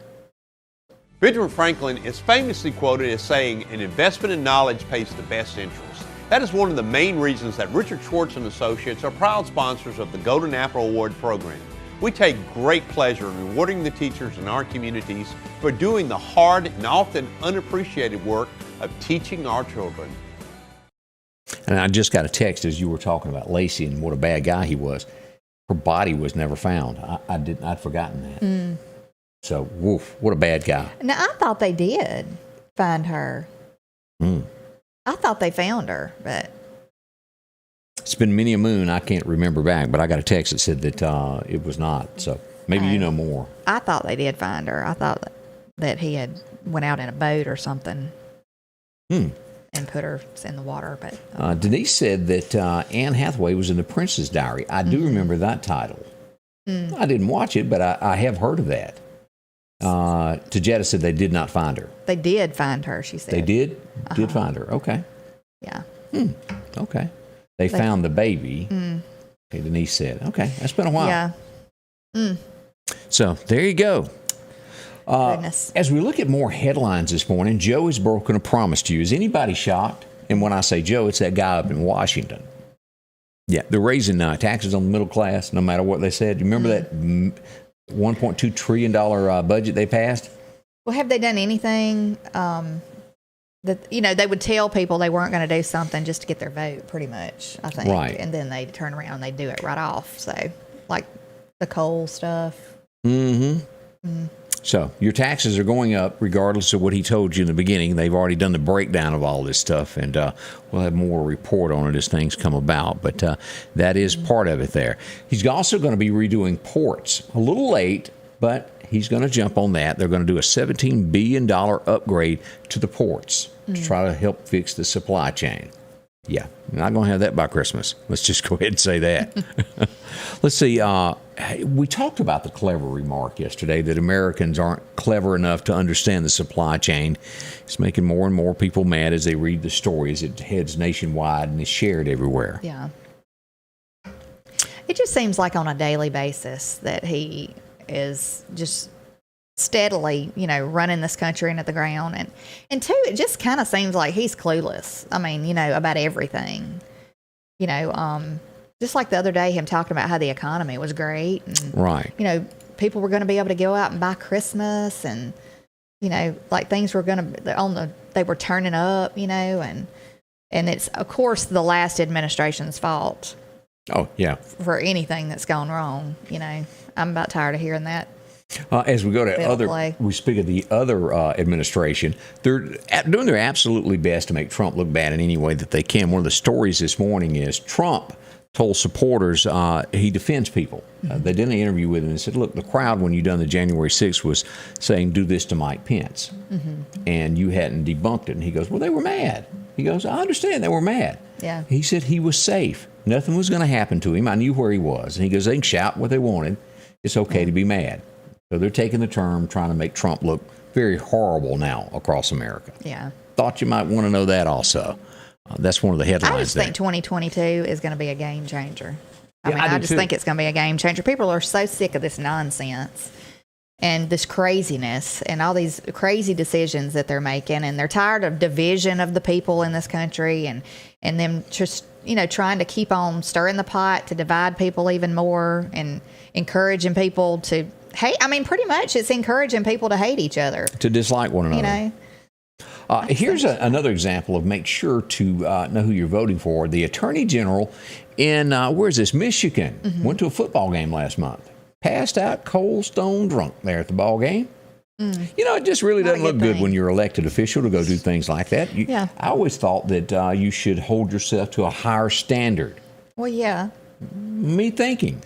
Benjamin Franklin is famously quoted as saying, "An investment in knowledge pays the best interest." That is one of the main reasons that Richard Schwartz and Associates are proud sponsors of the Golden Apple Award program. We take great pleasure in rewarding the teachers in our communities for doing the hard and often unappreciated work of teaching our children. And I just got a text as you were talking about Lacey and what a bad guy he was. Her body was never found. I'd forgotten that. So, woof, what a bad guy. Now, I thought they did find her. I thought they found her, but It's been many a moon. I can't remember back, but I got a text that said that it was not. So maybe you know more. I thought they did find her. I thought that he had went out in a boat or something and put her in the water. But Denise said that Anne Hathaway was in The Princess Diary. I do remember that title. I didn't watch it, but I have heard of that. Tajetta said they did not find her. they did find her, she said. They did find her. Okay. Yeah. Okay. They found the baby. Okay, Denise said. Okay, that's been a while. Yeah. So there you go. Goodness. As we look at more headlines this morning, Joe has broken a promise to you. Is anybody shocked? And when I say Joe, it's that guy up in Washington. Yeah, they're raising taxes on the middle class, no matter what they said. You remember that $1.2 trillion budget they passed? Well, have they done anything that, they would tell people they weren't going to do something just to get their vote, pretty much, I think. Right. And then they'd turn around and they'd do it right off. So, like the coal stuff. So your taxes are going up regardless of what he told you in the beginning. They've already done the breakdown of all this stuff, and we'll have more report on it as things come about. But that is part of it there. He's also going to be redoing ports. A little late, but he's going to jump on that. They're going to do a $17 billion upgrade to the ports to try to help fix the supply chain. Yeah, not going to have that by Christmas. Let's just go ahead and say that. Let's see. We talked about the clever remark yesterday that Americans aren't clever enough to understand the supply chain. It's making more and more people mad as they read the stories. It heads nationwide and is shared everywhere. Yeah. It just seems like on a daily basis that he is just steadily, running this country into the ground. And two, it just kind of seems like he's clueless. I mean, about everything. Just like the other day, him talking about how the economy was great. And, right. People were going to be able to go out and buy Christmas and, like things were going to, they were turning up, and it's, of course, the last administration's fault. Oh, yeah. For anything that's gone wrong, I'm about tired of hearing that. As we go to we speak of the other administration, they're doing their absolutely best to make Trump look bad in any way that they can. One of the stories this morning is Trump told supporters he defends people. They did an interview with him and said, look, the crowd when you done the January 6th was saying, do this to Mike Pence. And you hadn't debunked it. And he goes, well, they were mad. He goes, I understand they were mad. Yeah. He said he was safe. Nothing was going to happen to him. I knew where he was. And he goes, they can shout what they wanted. It's okay to be mad. So they're taking the term, trying to make Trump look very horrible now across America. Yeah. Thought you might want to know that also. That's one of the headlines. I just think 2022 is going to be a game changer. I just too. think it's going to be a game changer. People are so sick of this nonsense and this craziness and all these crazy decisions that they're making, and they're tired of division of the people in this country and them just, trying to keep on stirring the pot to divide people even more and encouraging people to hate. I mean, pretty much it's encouraging people to hate each other. To dislike one another. Here's another example of make sure to know who you're voting for. The Attorney General in, Michigan, went to a football game last month. Passed out cold stone drunk there at the ball game. It just really doesn't look good when you're elected official to go do things like that. I always thought that you should hold yourself to a higher standard. Well, yeah. Me thinking.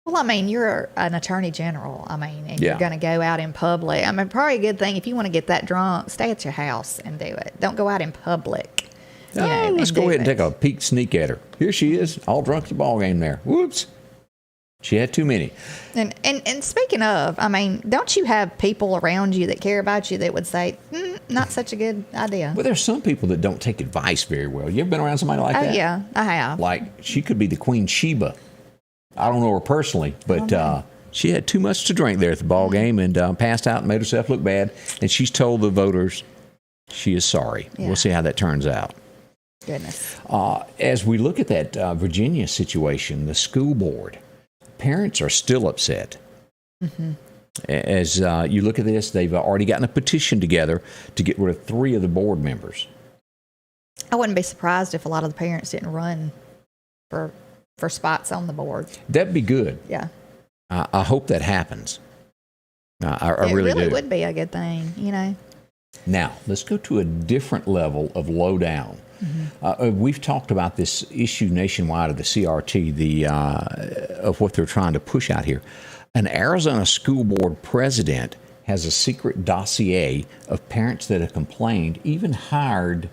Well, I mean, you're an attorney general. I mean, and you're going to go out in public. I mean, probably a good thing if you want to get that drunk, stay at your house and do it. Don't go out in public. Let's go ahead and take a peek sneak at her. Here she is, all drunk at the ball game there. Whoops. She had too many. And speaking of, I mean, don't you have people around you that care about you that would say, not such a good idea? Well, there's some people that don't take advice very well. You ever been around somebody like that? Oh, yeah, I have. Like, she could be the Queen Sheba. I don't know her personally, but she had too much to drink there at the ball game and passed out and made herself look bad. And she's told the voters she is sorry. Yeah. We'll see how that turns out. Goodness. As we look at that Virginia situation, the school board, parents are still upset. As you look at this, they've already gotten a petition together to get rid of 3 of the board members. I wouldn't be surprised if a lot of the parents didn't run for spots on the board. That'd be good. Yeah. I hope that happens. I really do. It really would be a good thing, Now, let's go to a different level of lowdown. We've talked about this issue nationwide of the CRT, of what they're trying to push out here. An Arizona school board president has a secret dossier of parents that have complained, even hired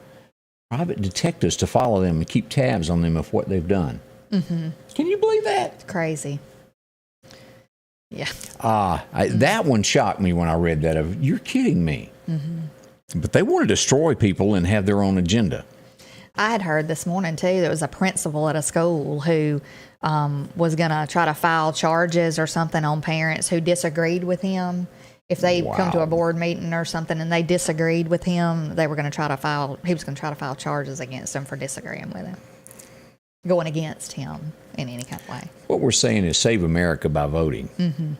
private detectives to follow them and keep tabs on them of what they've done. Can you believe that? It's crazy. Yeah. That one shocked me when I read that. You're kidding me. But they want to destroy people and have their own agenda. I had heard this morning, too, there was a principal at a school who was going to try to file charges or something on parents who disagreed with him. If they come to a board meeting or something and they disagreed with him, he was going to try to file charges against them for disagreeing with him, going against him in any kind of way. What we're saying is save America by voting.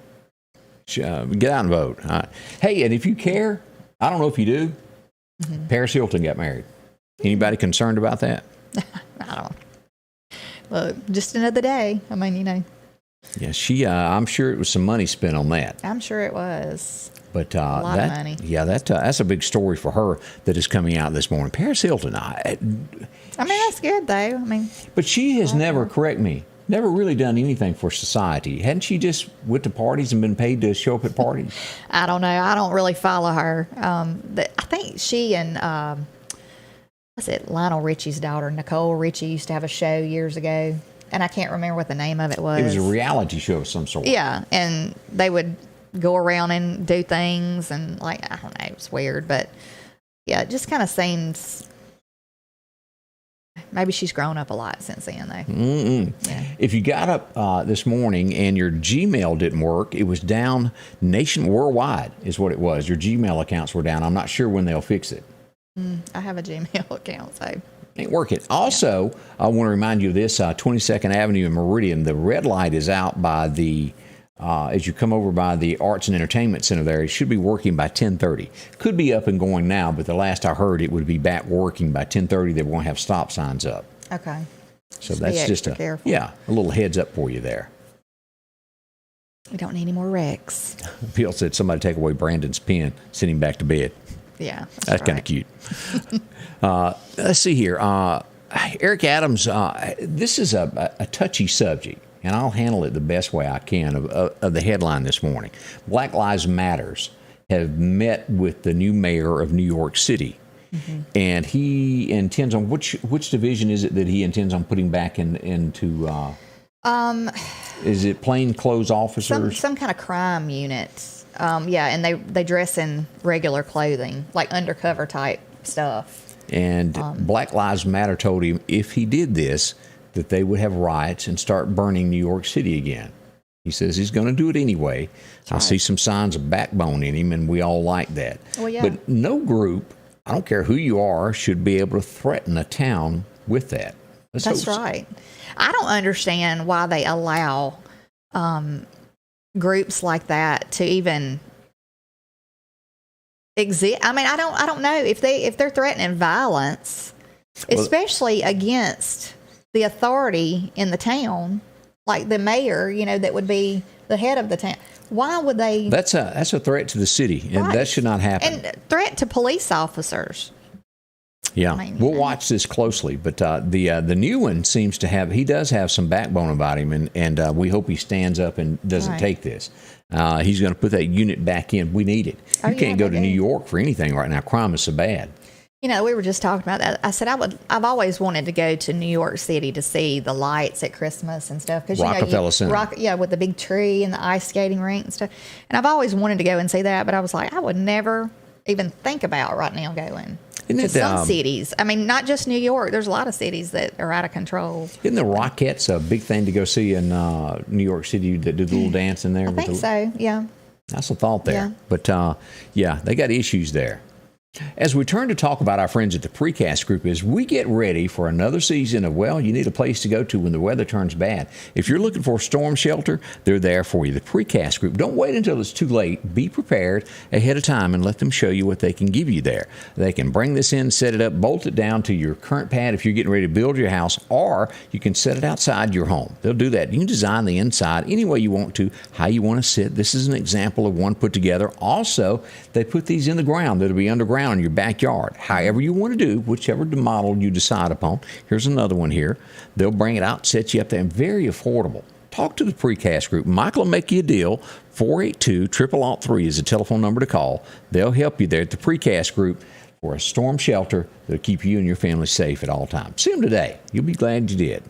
Get out and vote. Hey, and if you care, I don't know if you do, Paris Hilton got married. Anybody concerned about that? I don't. Look, just another day. I mean, Yeah, I'm sure it was some money spent on that. I'm sure it was. But a lot of money. Yeah, that's a big story for her that is coming out this morning. Paris Hilton. I mean, that's good, though. But she has never, correct me, never really done anything for society. Hadn't she just went to parties and been paid to show up at parties? I don't know. I don't really follow her. I think she and Lionel Richie's daughter, Nicole Richie, used to have a show years ago, and I can't remember what the name of it was. It was a reality show of some sort. Yeah, and they would go around and do things, and I don't know, it was weird, but yeah, it just kind of seems. Maybe she's grown up a lot since then, though. Yeah. If you got up this morning and your Gmail didn't work, it was down worldwide is what it was. Your Gmail accounts were down. I'm not sure when they'll fix it. I have a Gmail account, so. Ain't working. Also, I want to remind you of this, 22nd Avenue in Meridian, the red light is out by the, as you come over by the Arts and Entertainment Center there. It should be working by 10:30. Could be up and going now, but the last I heard it would be back working by 10:30. They won't have stop signs up. Okay. So that's just a little heads up for you there. We don't need any more wrecks. Bill said somebody take away Brandon's pen, send him back to bed. Yeah. That's kind of cute. Let's see here. Eric Adams, this is a touchy subject, and I'll handle it the best way I can of the headline this morning. Black Lives Matters have met with the new mayor of New York City. Mm-hmm. And he intends on which division is it that he intends on putting back into? Is it plainclothes officers? Some kind of crime units. Yeah, and they dress in regular clothing, like undercover type stuff. And Black Lives Matter told him if he did this, that they would have riots and start burning New York City again. He says he's going to do it anyway. I see some signs of backbone in him, and we all like that. Well, yeah. But no group, I don't care who you are, should be able to threaten a town with that. That's right. I don't understand why they allow groups like that to even exist. I mean, I don't know if they're threatening violence, especially against the authority in the town, like the mayor, that would be the head of the town. Why would they? That's a threat to the city, and that should not happen. And threat to police officers. Yeah, we'll watch this closely. But the new one seems to have, he does have some backbone about him, and we hope he stands up and doesn't take this. He's going to put that unit back in. We need it. You can't go to New York for anything right now. Crime is so bad. We were just talking about that. I said I've always wanted to go to New York City to see the lights at Christmas and stuff. Rockefeller Center. With the big tree and the ice skating rink and stuff. And I've always wanted to go and see that, but I was like, I would never even think about right now going to some cities. I mean, not just New York. There's a lot of cities that are out of control. Isn't the Rockettes a big thing to go see in New York City that do the little dance in there? I think so, yeah. That's a thought there. Yeah. But, they got issues there. As we turn to talk about our friends at the Precast Group, as we get ready for another season of, you need a place to go to when the weather turns bad. If you're looking for a storm shelter, they're there for you. The Precast Group. Don't wait until it's too late. Be prepared ahead of time and let them show you what they can give you there. They can bring this in, set it up, bolt it down to your current pad if you're getting ready to build your house, or you can set it outside your home. They'll do that. You can design the inside any way you want to, how you want to sit. This is an example of one put together. Also, they put these in the ground. That'll be underground in your backyard. However you want to do, whichever model you decide upon. Here's another one here. They'll bring it out, set you up there, and very affordable. Talk to the Precast Group. Michael will make you a deal. 482-0003 is the telephone number to call. They'll help you there at the Precast Group for a storm shelter that'll keep you and your family safe at all times. See them today. You'll be glad you did.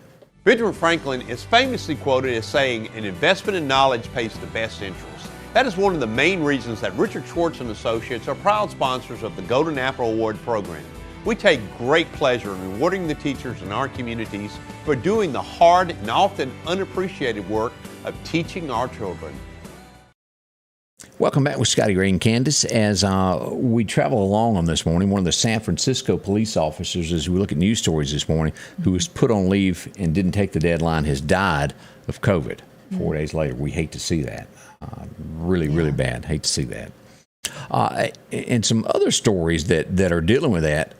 Benjamin Franklin is famously quoted as saying, an investment in knowledge pays the best interest. That is one of the main reasons that Richard Schwartz and Associates are proud sponsors of the Golden Apple Award program. We take great pleasure in rewarding the teachers in our communities for doing the hard and often unappreciated work of teaching our children. Welcome back with Scotty Ray and Candace. As we travel along on this morning, one of the San Francisco police officers, as we look at news stories this morning, who was put on leave and didn't take the deadline, has died of COVID. 4 days later. We hate to see that. Really bad. Hate to see that. And some other stories that are dealing with that.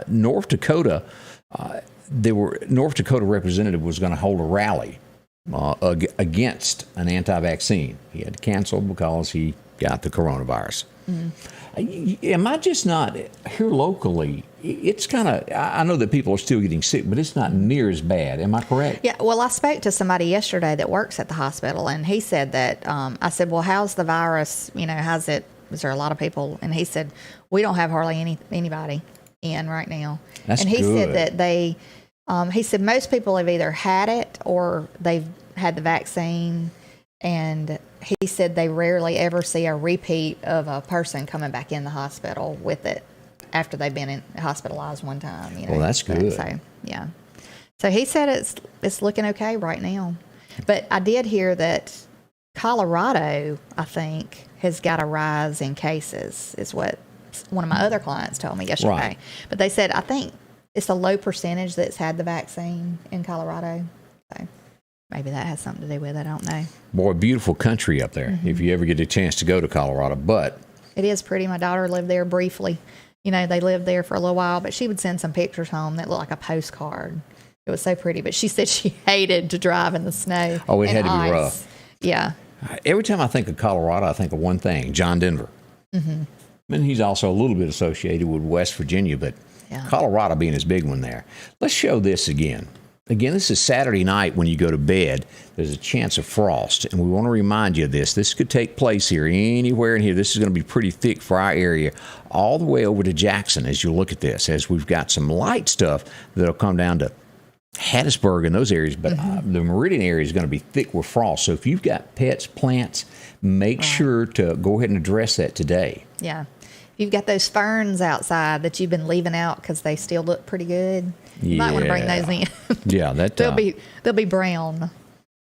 North Dakota, North Dakota representative was going to hold a rally against an anti-vaccine. He had to cancel because he got the coronavirus. Am I just not here locally? It's kind of, I know that people are still getting sick, but it's not near as bad. Am I correct? Yeah. Well, I spoke to somebody yesterday that works at the hospital, and he said that, I said, well, how's the virus? Is there a lot of people? And he said, we don't have hardly anybody in right now. That's and he good. said that he said most people have either had it or they've had the vaccine. And he said they rarely ever see a repeat of a person coming back in the hospital with it after they've been hospitalized one time. Well, that's good. So, yeah. So he said it's looking okay right now. But I did hear that Colorado, I think, has got a rise in cases, is what one of my other clients told me yesterday. Right. But they said, I think it's a low percentage that's had the vaccine in Colorado. So maybe that has something to do with it. I don't know. Boy, beautiful country up there, if you ever get a chance to go to Colorado. But it is pretty. My daughter lived there briefly. They lived there for a little while, but she would send some pictures home that looked like a postcard. It was so pretty, but she said she hated to drive in the snow. Oh, it had to ice. be rough. Yeah. Every time I think of Colorado, I think of one thing, John Denver. And he's also a little bit associated with West Virginia, but Yeah. Colorado being his big one there. Let's show this again. Again, this is Saturday night when you go to bed. There's a chance of frost, and we want to remind you of this. This could take place here, anywhere in here. This is going to be pretty thick for our area, all the way over to Jackson as you look at this, as we've got some light stuff that'll come down to Hattiesburg and those areas, but the Meridian area is going to be thick with frost. So if you've got pets, plants, make sure to go ahead and address that today. Yeah. If you've got those ferns outside that you've been leaving out because they still look pretty good, you might want to bring those in. Yeah, that they'll be brown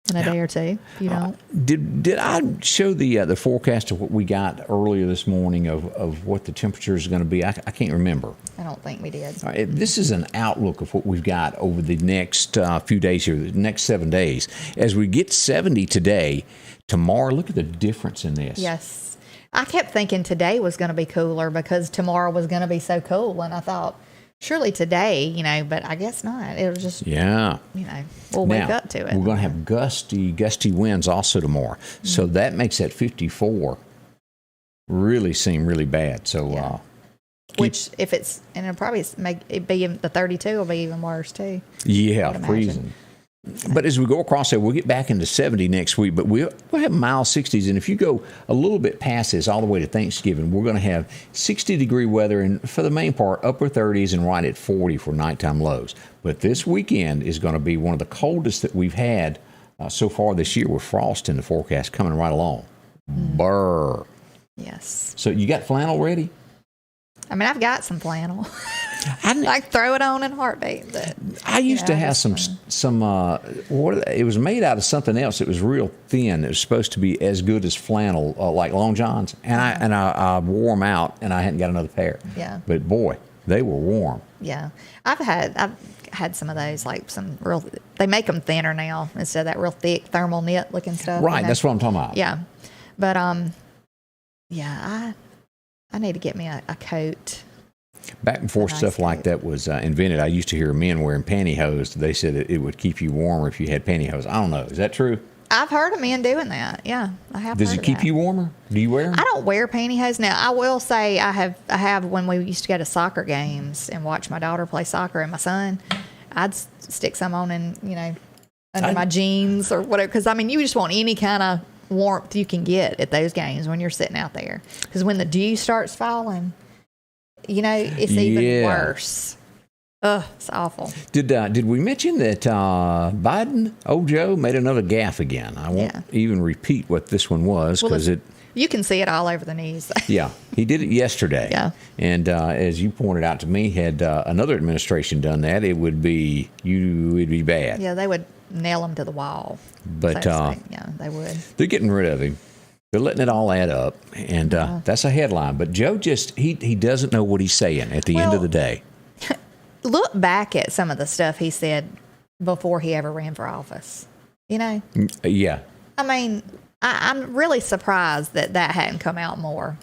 in a day or two if you don't. Did I show the forecast of what we got earlier this morning of what the temperature is going to be? I can't remember. I don't think we did. This is an outlook of what we've got over the next few days here, the next 7 days. As we get 70 today, tomorrow, look at the difference in this. Yes. I kept thinking today was going to be cooler because tomorrow was going to be so cool. And I thought, surely today, but I guess not. It was just, we'll wake up to it. We're going to have gusty winds also tomorrow. Mm-hmm. So that makes that 54 really seem really bad. So, which if it's, and it'll probably be the 32 will be even worse too. Yeah, freezing. But as we go across there, we'll get back into 70 next week, but we'll have mild 60s. And if you go a little bit past this all the way to Thanksgiving, we're going to have 60-degree weather and, for the main part, upper 30s and right at 40 for nighttime lows. But this weekend is going to be one of the coldest that we've had so far this year with frost in the forecast coming right along. Brr. Yes. So you got flannel ready? I mean, I've got some flannel. I throw it on in a heartbeat. But, I used to have some. It was made out of something else. It was real thin. It was supposed to be as good as flannel, like Long Johns. And I wore them out, and I hadn't got another pair. Yeah. But boy, they were warm. Yeah, I've had some of those, like some real. They make them thinner now instead of that real thick thermal knit looking stuff. Right. That's what I'm talking about. Yeah, but I need to get me a coat. Back before stuff like that was invented, I used to hear men wearing pantyhose. They said it would keep you warmer if you had pantyhose. I don't know. Is that true? I've heard of men doing that. Yeah, I have. Does it keep you warmer? Do you wear them? I don't wear pantyhose now. I will say I have when we used to go to soccer games and watch my daughter play soccer and my son. I'd stick some on under my jeans or whatever. Because you just want any kind of warmth you can get at those games when you're sitting out there. Because when the dew starts falling. It's even worse. Ugh, it's awful. Did we mention that Biden, old Joe, made another gaffe again? I won't even repeat what this one was because you can see it all over the news. Yeah, he did it yesterday. Yeah, and as you pointed out to me, had another administration done that, it would be bad. Yeah, they would nail him to the wall. But they would. They're getting rid of him. They're letting it all add up, and that's a headline. But Joe he doesn't know what he's saying at the end of the day. Look back at some of the stuff he said before he ever ran for office. Yeah. I'm really surprised that hadn't come out more.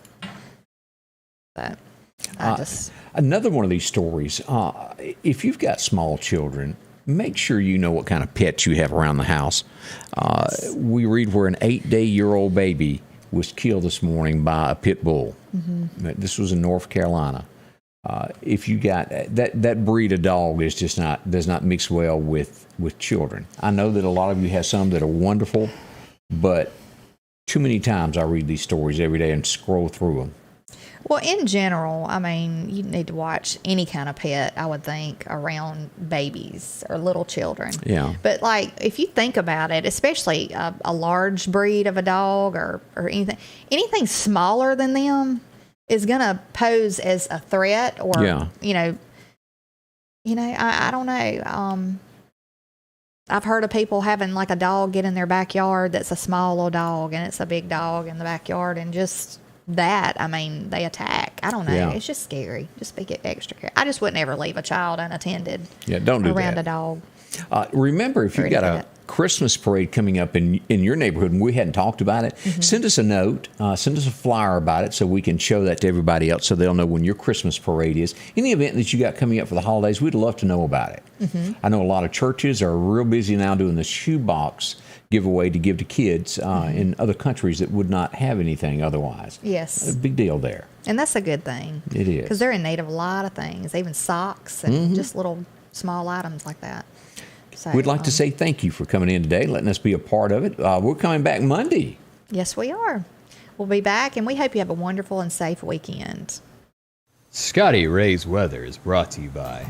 But another one of these stories. If you've got small children, make sure you know what kind of pets you have around the house. We read where an 8-day-old baby was killed this morning by a pit bull. Mm-hmm. This was in North Carolina. If you got that breed of dog is does not mix well with children. I know that a lot of you have some that are wonderful, but too many times I read these stories every day and scroll through them. Well, in general, you need to watch any kind of pet, I would think, around babies or little children. Yeah. But, if you think about it, especially a large breed of a dog or anything smaller than them is going to pose as a threat or, I don't know. I've heard of people having, a dog get in their backyard that's a small little dog and it's a big dog in the backyard and just... they attack. I don't know. Yeah. It's just scary. Just be extra careful. I just wouldn't ever leave a child unattended. Yeah, don't do around that. A dog. Remember, if you got Christmas parade coming up in your neighborhood and we hadn't talked about it, send us a note, send us a flyer about it so we can show that to everybody else so they'll know when your Christmas parade is. Any event that you got coming up for the holidays, we'd love to know about it. I know a lot of churches are real busy now doing the shoebox giveaway to give to kids in other countries that would not have anything otherwise. Yes. A big deal there. And that's a good thing. It is. Because they're in need of a lot of things, even socks and just little small items like that. So, We'd like to say thank you for coming in today, letting us be a part of it. We're coming back Monday. Yes, we are. We'll be back, and we hope you have a wonderful and safe weekend. Scotty Ray's Weather is brought to you by